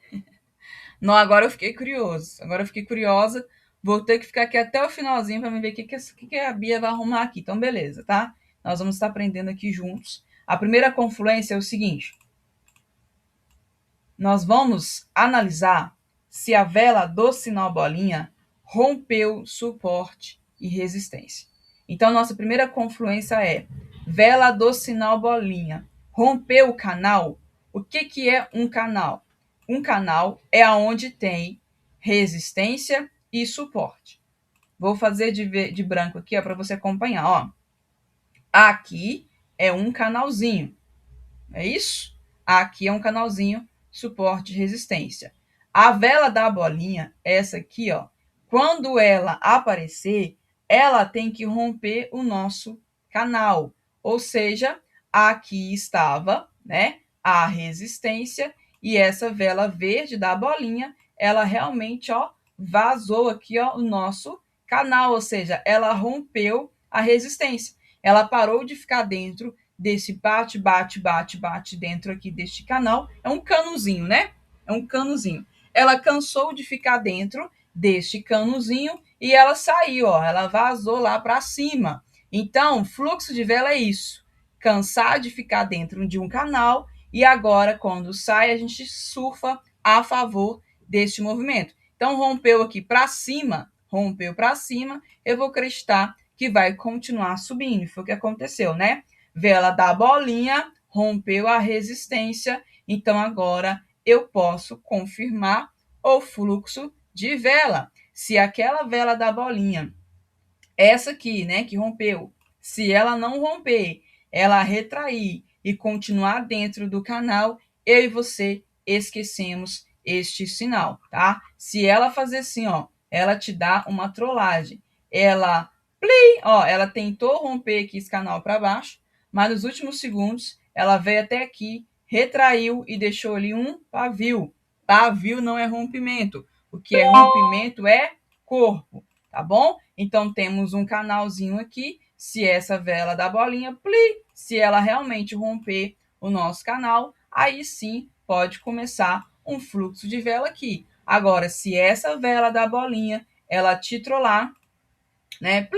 Speaker 1: Não, agora eu fiquei curioso. Agora eu fiquei curiosa. Vou ter que ficar aqui até o finalzinho para ver o que a Bia vai arrumar aqui. Então, beleza, tá? Nós vamos estar aprendendo aqui juntos. A primeira confluência é o seguinte. Nós vamos analisar se a vela do sinal bolinha rompeu suporte e resistência. Então, nossa primeira confluência é vela do sinal bolinha. Rompeu o canal? O que é um canal? Um canal é onde tem resistência e suporte. Vou fazer de branco aqui para você acompanhar. Ó. Aqui é um canalzinho. É isso? Aqui é um canalzinho, suporte e resistência. A vela da bolinha, essa aqui, ó, quando ela aparecer, ela tem que romper o nosso canal. Ou seja, aqui estava, né, a resistência e essa vela verde da bolinha, ela realmente, ó, vazou aqui, ó, o nosso canal, ou seja, ela rompeu a resistência. Ela parou de ficar dentro desse bate, bate, bate, bate dentro aqui deste canal. É um canozinho, né? É um canozinho. Ela cansou de ficar dentro deste canozinho e ela saiu, ó. Ela vazou lá para cima. Então, fluxo de vela é isso. Cansar de ficar dentro de um canal e agora, quando sai, a gente surfa a favor deste movimento. Então, rompeu aqui para cima, eu vou acreditar que vai continuar subindo. Foi o que aconteceu, né? Vela da bolinha rompeu a resistência, então agora eu posso confirmar o fluxo de vela. Se aquela vela da bolinha, essa aqui, né, que rompeu, se ela não romper, ela retrair e continuar dentro do canal, eu e você esquecemos este sinal, tá? Se ela fazer assim, ó, ela te dá uma trollagem. Ela, ó, ela tentou romper aqui esse canal para baixo, mas nos últimos segundos ela veio até aqui, retraiu e deixou ali um pavio. Pavio não é rompimento. O que é rompimento é corpo, tá bom? Então temos um canalzinho aqui. Se essa vela da bolinha, se ela realmente romper o nosso canal, aí sim pode começar um fluxo de vela aqui. Agora, se essa vela da bolinha, ela te trollar, né?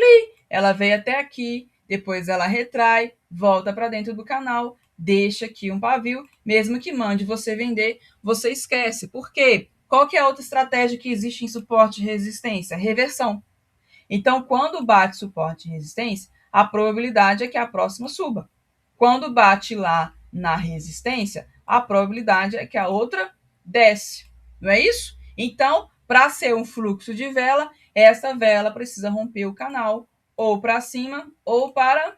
Speaker 1: Ela veio até aqui, depois ela retrai, volta para dentro do canal, deixa aqui um pavio, mesmo que mande você vender, você esquece. Por quê? Qual que é a outra estratégia que existe em suporte e resistência? Reversão. Então, quando bate suporte e resistência, a probabilidade é que a próxima suba. Quando bate lá na resistência, a probabilidade é que a outra desce. Não é isso? Então, para ser um fluxo de vela, essa vela precisa romper o canal ou para cima ou para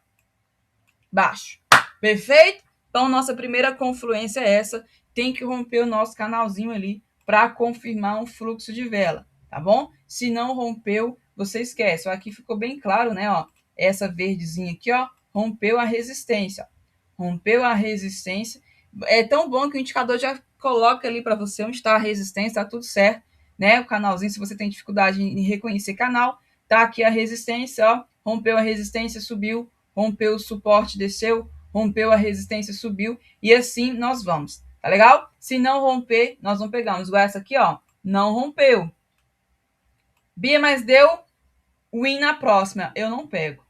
Speaker 1: baixo. Perfeito? Então, nossa primeira confluência é essa. Tem que romper o nosso canalzinho ali para confirmar um fluxo de vela, tá bom? Se não rompeu, você esquece. Aqui ficou bem claro, né? Ó, essa verdezinha aqui, ó, rompeu a resistência. Rompeu a resistência. É tão bom que o indicador já coloca ali para você onde está a resistência, tá tudo certo, né? O canalzinho, se você tem dificuldade em reconhecer canal, tá aqui a resistência, ó, rompeu a resistência, subiu, rompeu o suporte, desceu, rompeu a resistência, subiu, e assim nós vamos. Tá legal? Se não romper, nós não pegamos. Igual essa aqui, ó, não rompeu. Bia, mas deu win na próxima. Eu não pego.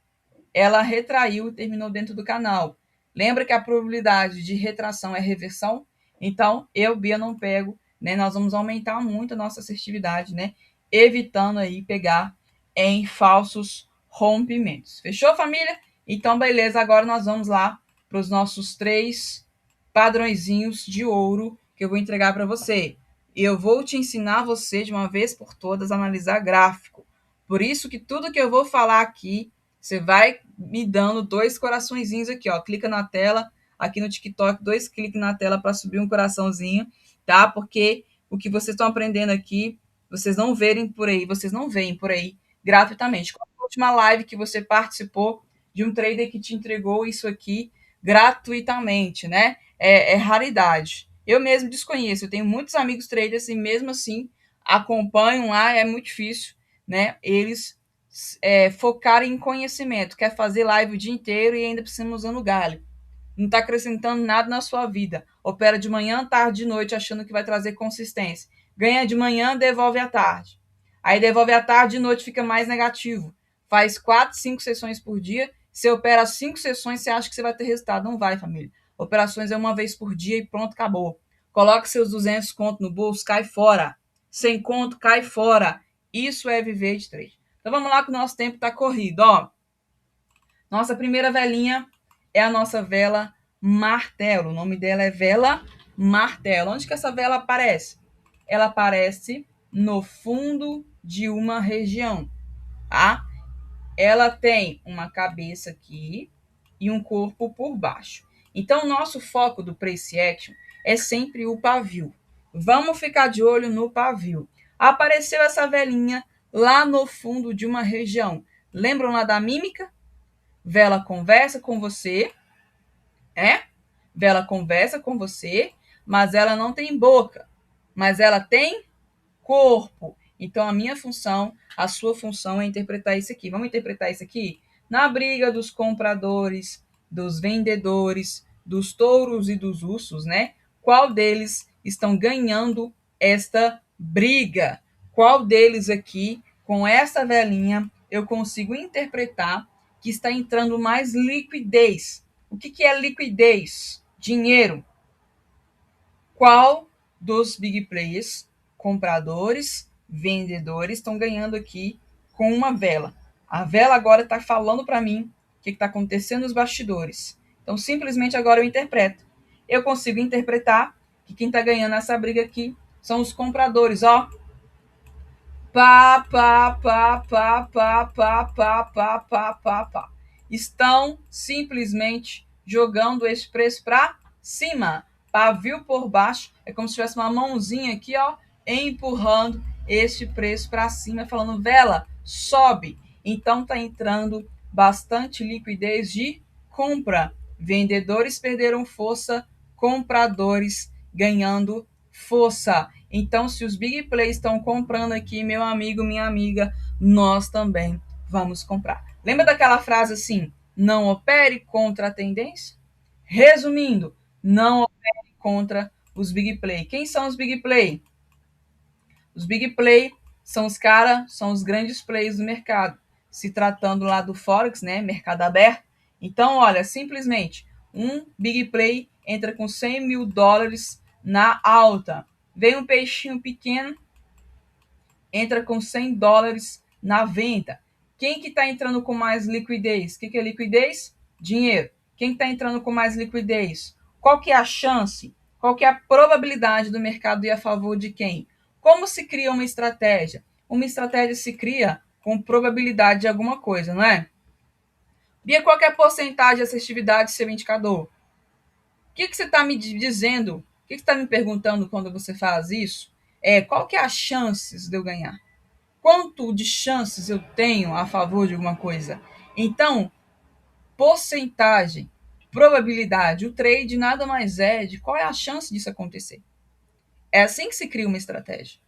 Speaker 1: Ela retraiu e terminou dentro do canal. Lembra que a probabilidade de retração é reversão? Então, eu, Bia, não pego, né? Nós vamos aumentar muito a nossa assertividade, né? Evitando aí pegar em falsos rompimentos. Fechou, família? Então, beleza. Agora nós vamos lá para os nossos 3 padrõezinhos de ouro que eu vou entregar para você. E eu vou te ensinar você, de uma vez por todas, a analisar gráfico. Por isso que tudo que eu vou falar aqui, você vai me dando 2 coraçõezinhos aqui, ó. Clica na tela, aqui no TikTok, 2 cliques na tela para subir um coraçãozinho, tá? Porque o que vocês estão aprendendo aqui, vocês não veem por aí gratuitamente. Qual a última live que você participou de um trader que te entregou isso aqui gratuitamente, né? É raridade. Eu mesmo desconheço, eu tenho muitos amigos traders e mesmo assim acompanham lá, é muito difícil, né? Eles focarem em conhecimento, quer fazer live o dia inteiro e ainda precisa usando galho. Não está acrescentando nada na sua vida. Opera de manhã, tarde, de noite, achando que vai trazer consistência. Ganha de manhã, devolve à tarde. Aí devolve à tarde, de noite fica mais negativo. Faz 4, 5 sessões por dia. Você opera 5 sessões, você acha que você vai ter resultado. Não vai, família. Operações é uma vez por dia e pronto, acabou. Coloque seus 200 conto no bolso, cai fora. 100 conto, cai fora. Isso é viver de trade. Então vamos lá que o nosso tempo está corrido. Ó, nossa primeira velinha é a nossa vela martelo. O nome dela é vela martelo. Onde que essa vela aparece? Ela aparece no fundo de uma região, tá? Ela tem uma cabeça aqui e um corpo por baixo. Então, o nosso foco do Price Action é sempre o pavio. Vamos ficar de olho no pavio. Apareceu essa velinha lá no fundo de uma região. Lembram lá da mímica? Vela conversa com você, Vela conversa com você, mas ela não tem boca, mas ela tem corpo. Então, a minha função, a sua função é interpretar isso aqui. Vamos interpretar isso aqui? Na briga dos compradores, dos vendedores, dos touros e dos ursos, né? Qual deles estão ganhando esta briga? Qual deles aqui, com essa velinha, eu consigo interpretar que está entrando mais liquidez? O que é liquidez? Dinheiro. Qual dos big players, compradores, vendedores, estão ganhando aqui com uma vela? A vela agora está falando para mim o que está acontecendo nos bastidores. Então, simplesmente agora eu interpreto. Eu consigo interpretar que quem está ganhando essa briga aqui são os compradores, ó. Pá. Estão simplesmente jogando esse preço para cima. Pavio por baixo. É como se tivesse uma mãozinha aqui, ó, empurrando este preço para cima, falando, vela, sobe. Então tá entrando bastante liquidez de compra. Vendedores perderam força, compradores ganhando força. Então, se os big players estão comprando aqui, meu amigo, minha amiga, nós também vamos comprar. Lembra daquela frase assim, não opere contra a tendência? Resumindo, não opere contra os big play. Quem são os big play? Os big play são os caras, são os grandes players do mercado. Se tratando lá do Forex, né, mercado aberto. Então, olha, simplesmente, um big play entra com 100 mil dólares na alta. Vem um peixinho pequeno, entra com 100 dólares na venda. Quem que está entrando com mais liquidez? O que é liquidez? Dinheiro. Quem está entrando com mais liquidez? Qual que é a chance? Qual que é a probabilidade do mercado ir a favor de quem? Como se cria uma estratégia? Uma estratégia se cria com probabilidade de alguma coisa, não é? Bia, qual que é a porcentagem de assertividade do seu indicador? O que você está me dizendo? O que você está me perguntando quando você faz isso? Qual que é as chances de eu ganhar? Quanto de chances eu tenho a favor de alguma coisa? Então, porcentagem, probabilidade, o trade nada mais é de qual é a chance disso acontecer. É assim que se cria uma estratégia,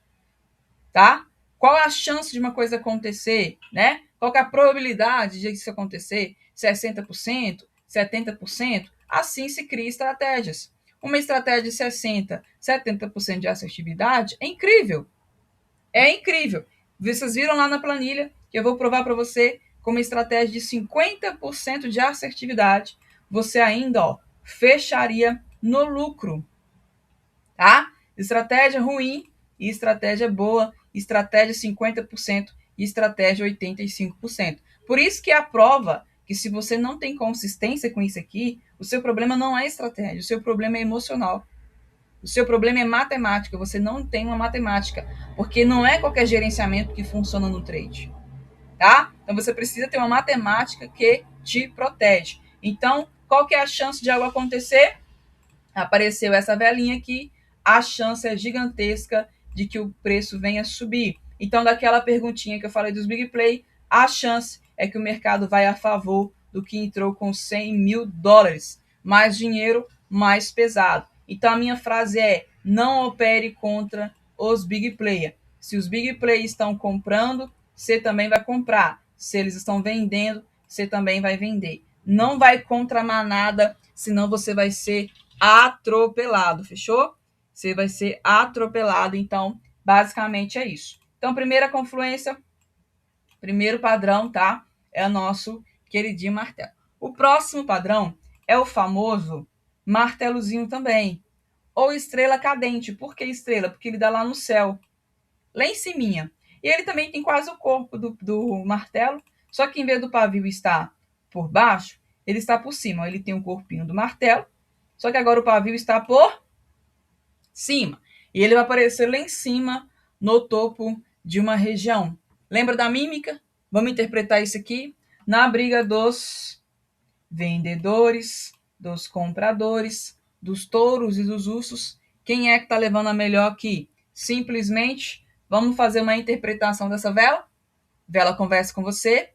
Speaker 1: tá? Qual é a chance de uma coisa acontecer, né? Qual é a probabilidade de isso acontecer? 60%, 70%? Assim se cria estratégias. uma estratégia de 60%, 70% de assertividade, é incrível. É incrível. Vocês viram lá na planilha que eu vou provar para você com uma estratégia de 50% de assertividade, você ainda fecharia no lucro. Tá? Estratégia ruim e estratégia boa, estratégia 50% e estratégia 85%. Por isso que a prova que se você não tem consistência com isso aqui, o seu problema não é estratégia, o seu problema é emocional. O seu problema é matemática, você não tem uma matemática, porque não é qualquer gerenciamento que funciona no trade, tá? Então você precisa ter uma matemática que te protege. Então, qual que é a chance de algo acontecer? Apareceu essa velinha aqui, a chance é gigantesca de que o preço venha subir. Então, daquela perguntinha que eu falei dos Big Play, a chance é que o mercado vai a favor do que entrou com 100 mil dólares. Mais dinheiro, mais pesado. Então, a minha frase é: não opere contra os Big Player. Se os Big Play estão comprando, você também vai comprar. Se eles estão vendendo, você também vai vender. Não vai contra a manada, senão você vai ser atropelado, fechou? Você vai ser atropelado, então, basicamente é isso. Então, primeira confluência, primeiro padrão, tá? É o nosso queridinho martelo. O próximo padrão é o famoso martelozinho também, ou estrela cadente. Por que estrela? Porque ele dá lá no céu, lá em cima. E ele também tem quase o corpo do martelo, só que em vez do pavio estar por baixo, ele está por cima. Ele tem o corpinho do martelo, só que agora o pavio está por cima. E ele vai aparecer lá em cima, no topo de uma região. Lembra da mímica? Vamos interpretar isso aqui na briga dos vendedores, dos compradores, dos touros e dos ursos. Quem é que está levando a melhor aqui? Simplesmente, vamos fazer uma interpretação dessa vela. Vela conversa com você,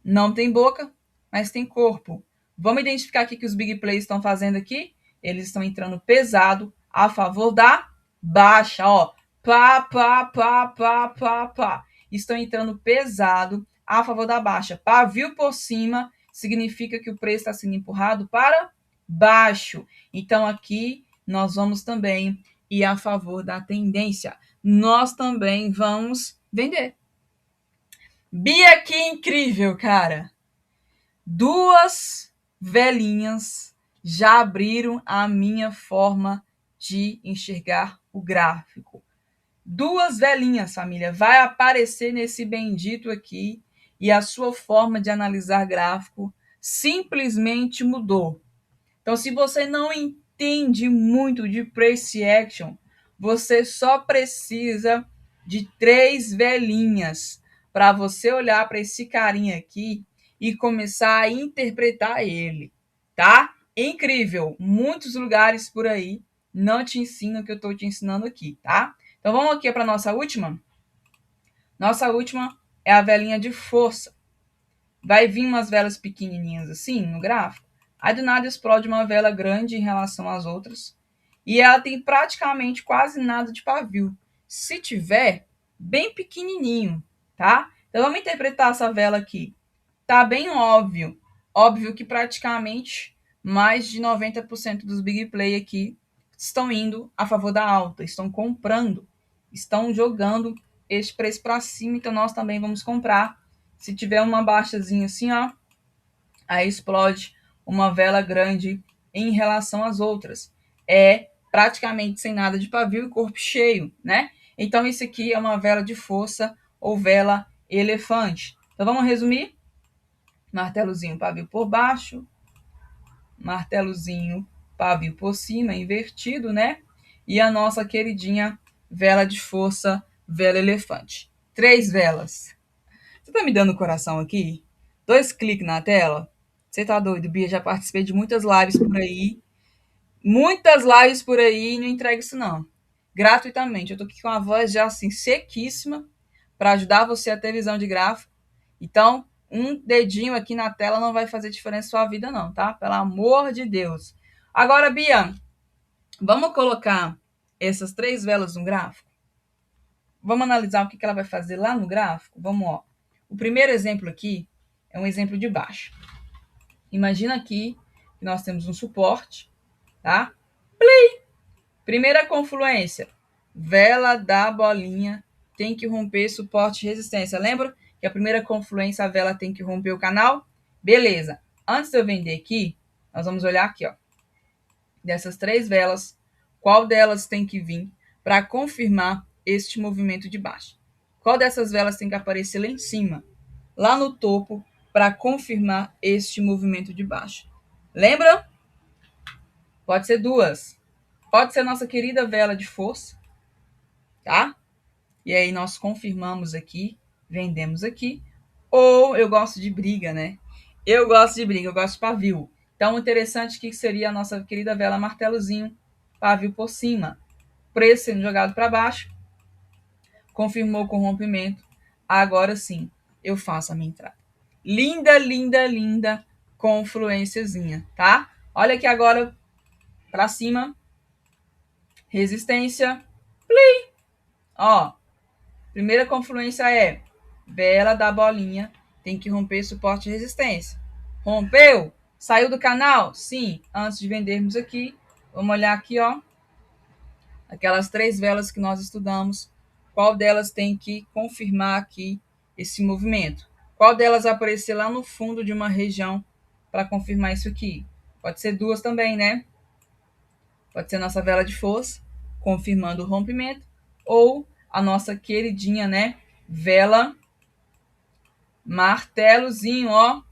Speaker 1: não tem boca, mas tem corpo. Vamos identificar aqui que os big players estão fazendo aqui. Eles estão entrando pesado a favor da baixa, ó. Pá, pá, pá, pá, pá, pá. Estão entrando pesado a favor da baixa. Pavio por cima significa que o preço está sendo empurrado para baixo. Então, aqui nós vamos também ir a favor da tendência. Nós também vamos vender. Bia, que incrível, cara! Duas velhinhas já abriram a minha forma de enxergar o gráfico. Duas velhinhas, família, vai aparecer nesse bendito aqui e a sua forma de analisar gráfico simplesmente mudou. Então, se você não entende muito de price action, você só precisa de 3 velhinhas para você olhar para esse carinha aqui e começar a interpretar ele, tá? Incrível! Muitos lugares por aí não te ensinam o que eu estou te ensinando aqui, tá? Então, vamos aqui para a nossa última? Nossa última é a velinha de força. Vai vir umas velas pequenininhas assim no gráfico. Aí do nada explode uma vela grande em relação às outras. E ela tem praticamente quase nada de pavio. Se tiver, bem pequenininho, tá? Então vamos interpretar essa vela aqui. Tá bem óbvio. Óbvio que praticamente mais de 90% dos big play aqui estão indo a favor da alta, estão comprando, estão jogando este preço para cima, então nós também vamos comprar. Se tiver uma baixazinha assim, ó, aí explode uma vela grande em relação às outras. É praticamente sem nada de pavio e corpo cheio, né? Então, isso aqui é uma vela de força ou vela elefante. Então, vamos resumir? Martelozinho, pavio por baixo. Martelozinho, pavio por cima, invertido, né? E a nossa queridinha vela de força, vela elefante. 3 velas. Você tá me dando coração aqui? 2 cliques na tela? Você tá doido, Bia? Já participei de muitas lives por aí. Muitas lives por aí e não entrego isso, não. Gratuitamente. Eu tô aqui com a voz já assim, sequíssima, para ajudar você a ter visão de gráfico. Então, um dedinho aqui na tela não vai fazer diferença na sua vida, não, tá? Pelo amor de Deus. Agora, Bia, vamos colocar essas 3 velas no gráfico? Vamos analisar o que ela vai fazer lá no gráfico? Vamos, ó. O primeiro exemplo aqui é um exemplo de baixa. Imagina aqui que nós temos um suporte, tá? Primeira confluência, vela da bolinha tem que romper suporte e resistência. Lembra que a primeira confluência, a vela tem que romper o canal? Beleza. Antes de eu vender aqui, nós vamos olhar aqui, ó. Dessas 3 velas, qual delas tem que vir para confirmar este movimento de baixo? Qual dessas velas tem que aparecer lá em cima, lá no topo, para confirmar este movimento de baixo? Lembra? Pode ser 2. Pode ser nossa querida vela de força, tá? E aí nós confirmamos aqui, vendemos aqui. Ou eu gosto de briga, né? Eu gosto de briga, eu gosto de pavio. Então, interessante que seria a nossa querida vela martelozinho, pavio por cima. Preço sendo jogado para baixo, confirmou com rompimento. Agora sim, eu faço a minha entrada. Linda, linda, linda confluênciazinha, tá? Olha aqui agora para cima. Resistência. Plim! Ó, primeira confluência é vela da bolinha tem que romper suporte e resistência. Rompeu? Saiu do canal? Sim. Antes de vendermos aqui, vamos olhar aqui, ó. Aquelas 3 velas que nós estudamos. Qual delas tem que confirmar aqui esse movimento? Qual delas aparecer lá no fundo de uma região para confirmar isso aqui? Pode ser 2 também, né? Pode ser a nossa vela de força, confirmando o rompimento, ou a nossa queridinha, né? Vela martelozinho, ó.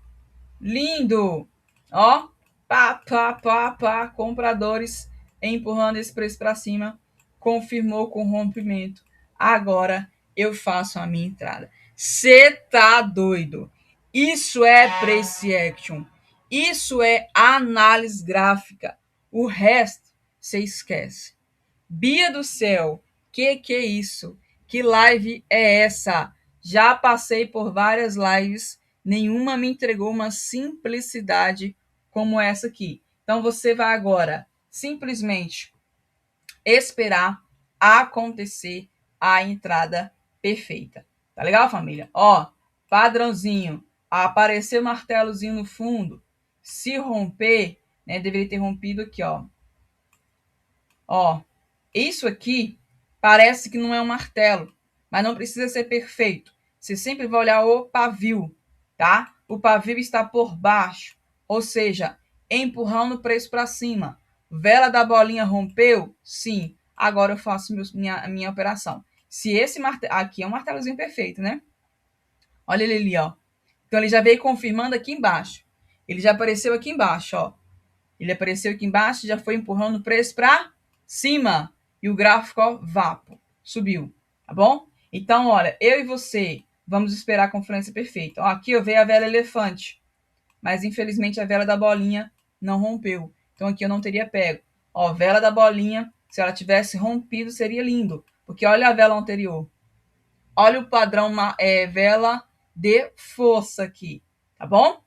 Speaker 1: Lindo! Ó, pá, pá, pá, pá, compradores empurrando esse preço para cima, confirmou com rompimento. Agora eu faço a minha entrada. Cê tá doido? Isso é Price Action. Isso é análise gráfica. O resto você esquece. Bia do céu, que é isso? Que live é essa? Já passei por várias lives, nenhuma me entregou uma simplicidade como essa aqui. Então você vai agora simplesmente esperar acontecer a entrada perfeita. Tá legal, família? Ó, padrãozinho, apareceu o martelozinho no fundo, se romper, né, deveria ter rompido aqui, ó. Ó, isso aqui parece que não é um martelo, mas não precisa ser perfeito. Você sempre vai olhar o pavio, tá? O pavio está por baixo, ou seja, empurrando o preço para cima. Vela da bolinha rompeu? Sim. Agora eu faço minha operação. Se esse martelo... Aqui é um martelozinho perfeito, né? Olha ele ali, ó. Então ele já veio confirmando aqui embaixo. Ele já apareceu aqui embaixo, ó. Ele apareceu aqui embaixo e já foi empurrando o preço para cima. E o gráfico, ó, vapo, subiu, tá bom? Então, olha, eu e você vamos esperar a confluência perfeita. Ó, aqui eu vejo a vela elefante, mas infelizmente a vela da bolinha não rompeu. Então aqui eu não teria pego. Ó, vela da bolinha, se ela tivesse rompido, seria lindo. Porque olha a vela anterior. Olha o padrão vela de força aqui, tá bom?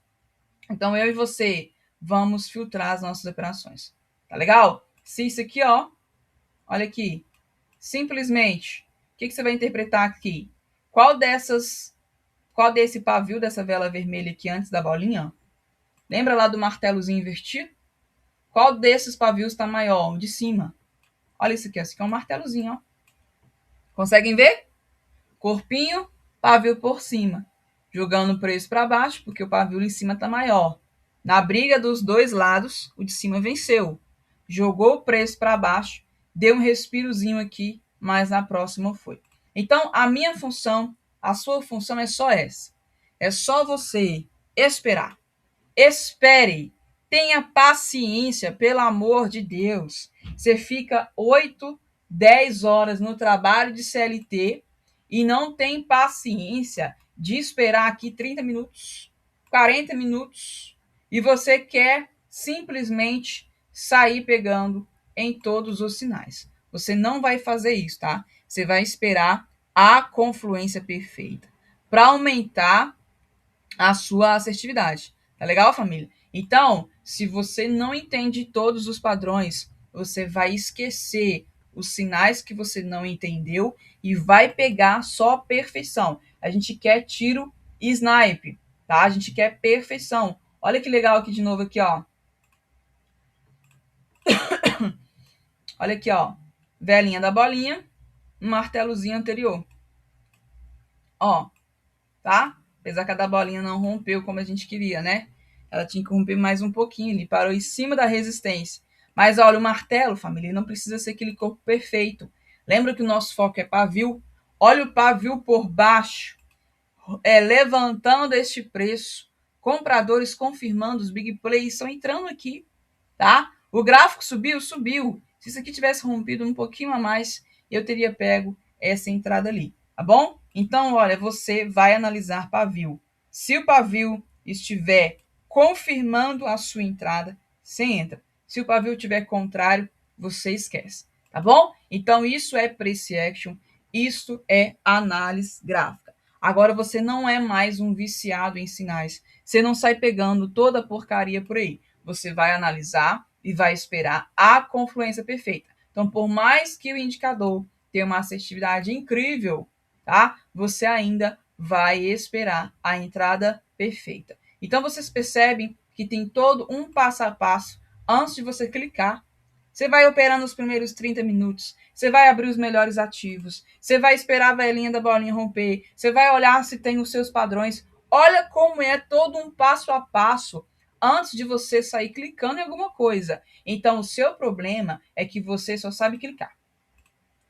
Speaker 1: Então eu e você vamos filtrar as nossas operações. Tá legal? Se isso aqui, ó, olha aqui, simplesmente, o que você vai interpretar aqui? Qual desse pavio dessa vela vermelha aqui antes da bolinha? Lembra lá do martelozinho invertido? Qual desses pavios está maior? O de cima. Olha isso aqui, esse aqui é um martelozinho, ó. Conseguem ver? Corpinho, pavio por cima. Jogando o preço para baixo, porque o pavio em cima está maior. Na briga dos dois lados, o de cima venceu. Jogou o preço para baixo, deu um respirozinho aqui, mas na próxima foi. Então, a minha função, a sua função é só essa. É só você esperar. Espere. Tenha paciência, pelo amor de Deus. Você fica 8, 10 horas no trabalho de CLT e não tem paciência de esperar aqui 30 minutos, 40 minutos, e você quer simplesmente sair pegando em todos os sinais. Você não vai fazer isso, tá? Você vai esperar a confluência perfeita para aumentar a sua assertividade. Tá legal, família? Então, se você não entende todos os padrões, você vai esquecer os sinais que você não entendeu e vai pegar só perfeição. A gente quer tiro e snipe, tá? A gente quer perfeição. Olha que legal aqui de novo aqui, ó. Olha aqui, ó. Velinha da bolinha, um martelozinho anterior. Ó, tá? Apesar que a da bolinha não rompeu como a gente queria, né? Ela tinha que romper mais um pouquinho, ele parou em cima da resistência. Mas olha, o martelo, família, não precisa ser aquele corpo perfeito. Lembra que o nosso foco é pavio? Olha o pavio por baixo, levantando este preço. Compradores confirmando, os big players estão entrando aqui, tá? O gráfico subiu? Subiu. Se isso aqui tivesse rompido um pouquinho a mais, eu teria pego essa entrada ali, tá bom? Então, olha, você vai analisar pavio. Se o pavio estiver confirmando a sua entrada, você entra. Se o pavio estiver contrário, você esquece, tá bom? Então, isso é Price Action, isso é análise gráfica. Agora, você não é mais um viciado em sinais. Você não sai pegando toda a porcaria por aí. Você vai analisar e vai esperar a confluência perfeita. Então, por mais que o indicador tenha uma assertividade incrível, tá? Você ainda vai esperar a entrada perfeita. Então, vocês percebem que tem todo um passo a passo antes de você clicar. Você vai operar nos primeiros 30 minutos, você vai abrir os melhores ativos, você vai esperar a velhinha da bolinha romper, você vai olhar se tem os seus padrões. Olha como é todo um passo a passo antes de você sair clicando em alguma coisa. Então, o seu problema é que você só sabe clicar,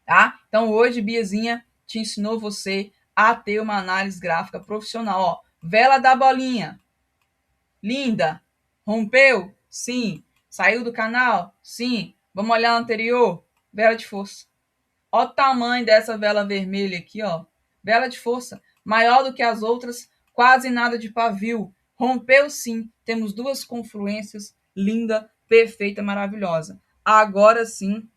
Speaker 1: tá? Então, hoje, Biazinha te ensinou você a ter uma análise gráfica profissional. Ó, vela da bolinha. Linda. Rompeu? Sim. Saiu do canal? Sim. Vamos olhar a anterior? Vela de força. Olha o tamanho dessa vela vermelha aqui, ó. Vela de força. Maior do que as outras, quase nada de pavio. Rompeu sim. Temos duas confluências. Linda, perfeita, maravilhosa. Agora sim,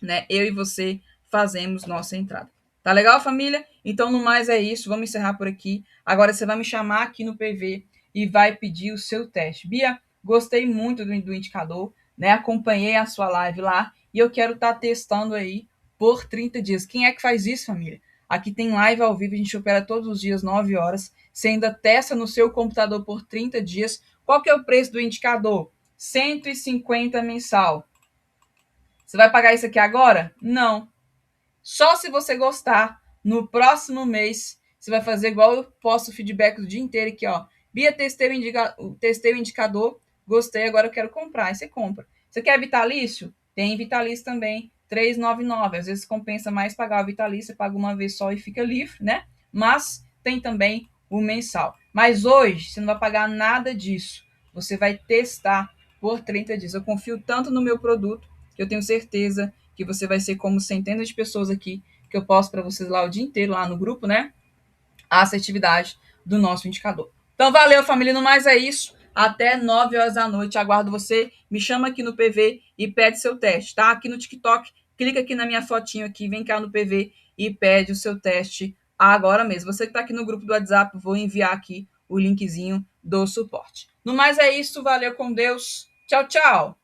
Speaker 1: né? Eu e você fazemos nossa entrada. Tá legal, família? Então, no mais é isso. Vamos encerrar por aqui. Agora você vai me chamar aqui no PV e vai pedir o seu teste. Bia, gostei muito do indicador, né? Acompanhei a sua live lá e eu quero estar testando aí por 30 dias. Quem é que faz isso, família? Aqui tem live ao vivo, a gente opera todos os dias, 9 horas. Você ainda testa no seu computador por 30 dias. Qual que é o preço do indicador? 150 mensal. Você vai pagar isso aqui agora? Não. Só se você gostar, no próximo mês, você vai fazer igual eu posto feedback o dia inteiro aqui, ó. Bia, testei o indicador, gostei, agora eu quero comprar. Aí você compra. Você quer vitalício? Tem vitalício também, 399. Às vezes compensa mais pagar o vitalício, você paga uma vez só e fica livre, né? Mas tem também o mensal. Mas hoje, você não vai pagar nada disso. Você vai testar por 30 dias. Eu confio tanto no meu produto que eu tenho certeza que você vai ser como centenas de pessoas aqui, que eu posto para vocês lá o dia inteiro, lá no grupo, né? A assertividade do nosso indicador. Então, valeu, família. No mais é isso. Até 9 horas da noite. Aguardo você. Me chama aqui no PV e pede seu teste, tá? Aqui no TikTok, clica aqui na minha fotinho aqui, vem cá no PV e pede o seu teste agora mesmo. Você que está aqui no grupo do WhatsApp, vou enviar aqui o linkzinho do suporte. No mais é isso. Valeu com Deus. Tchau, tchau.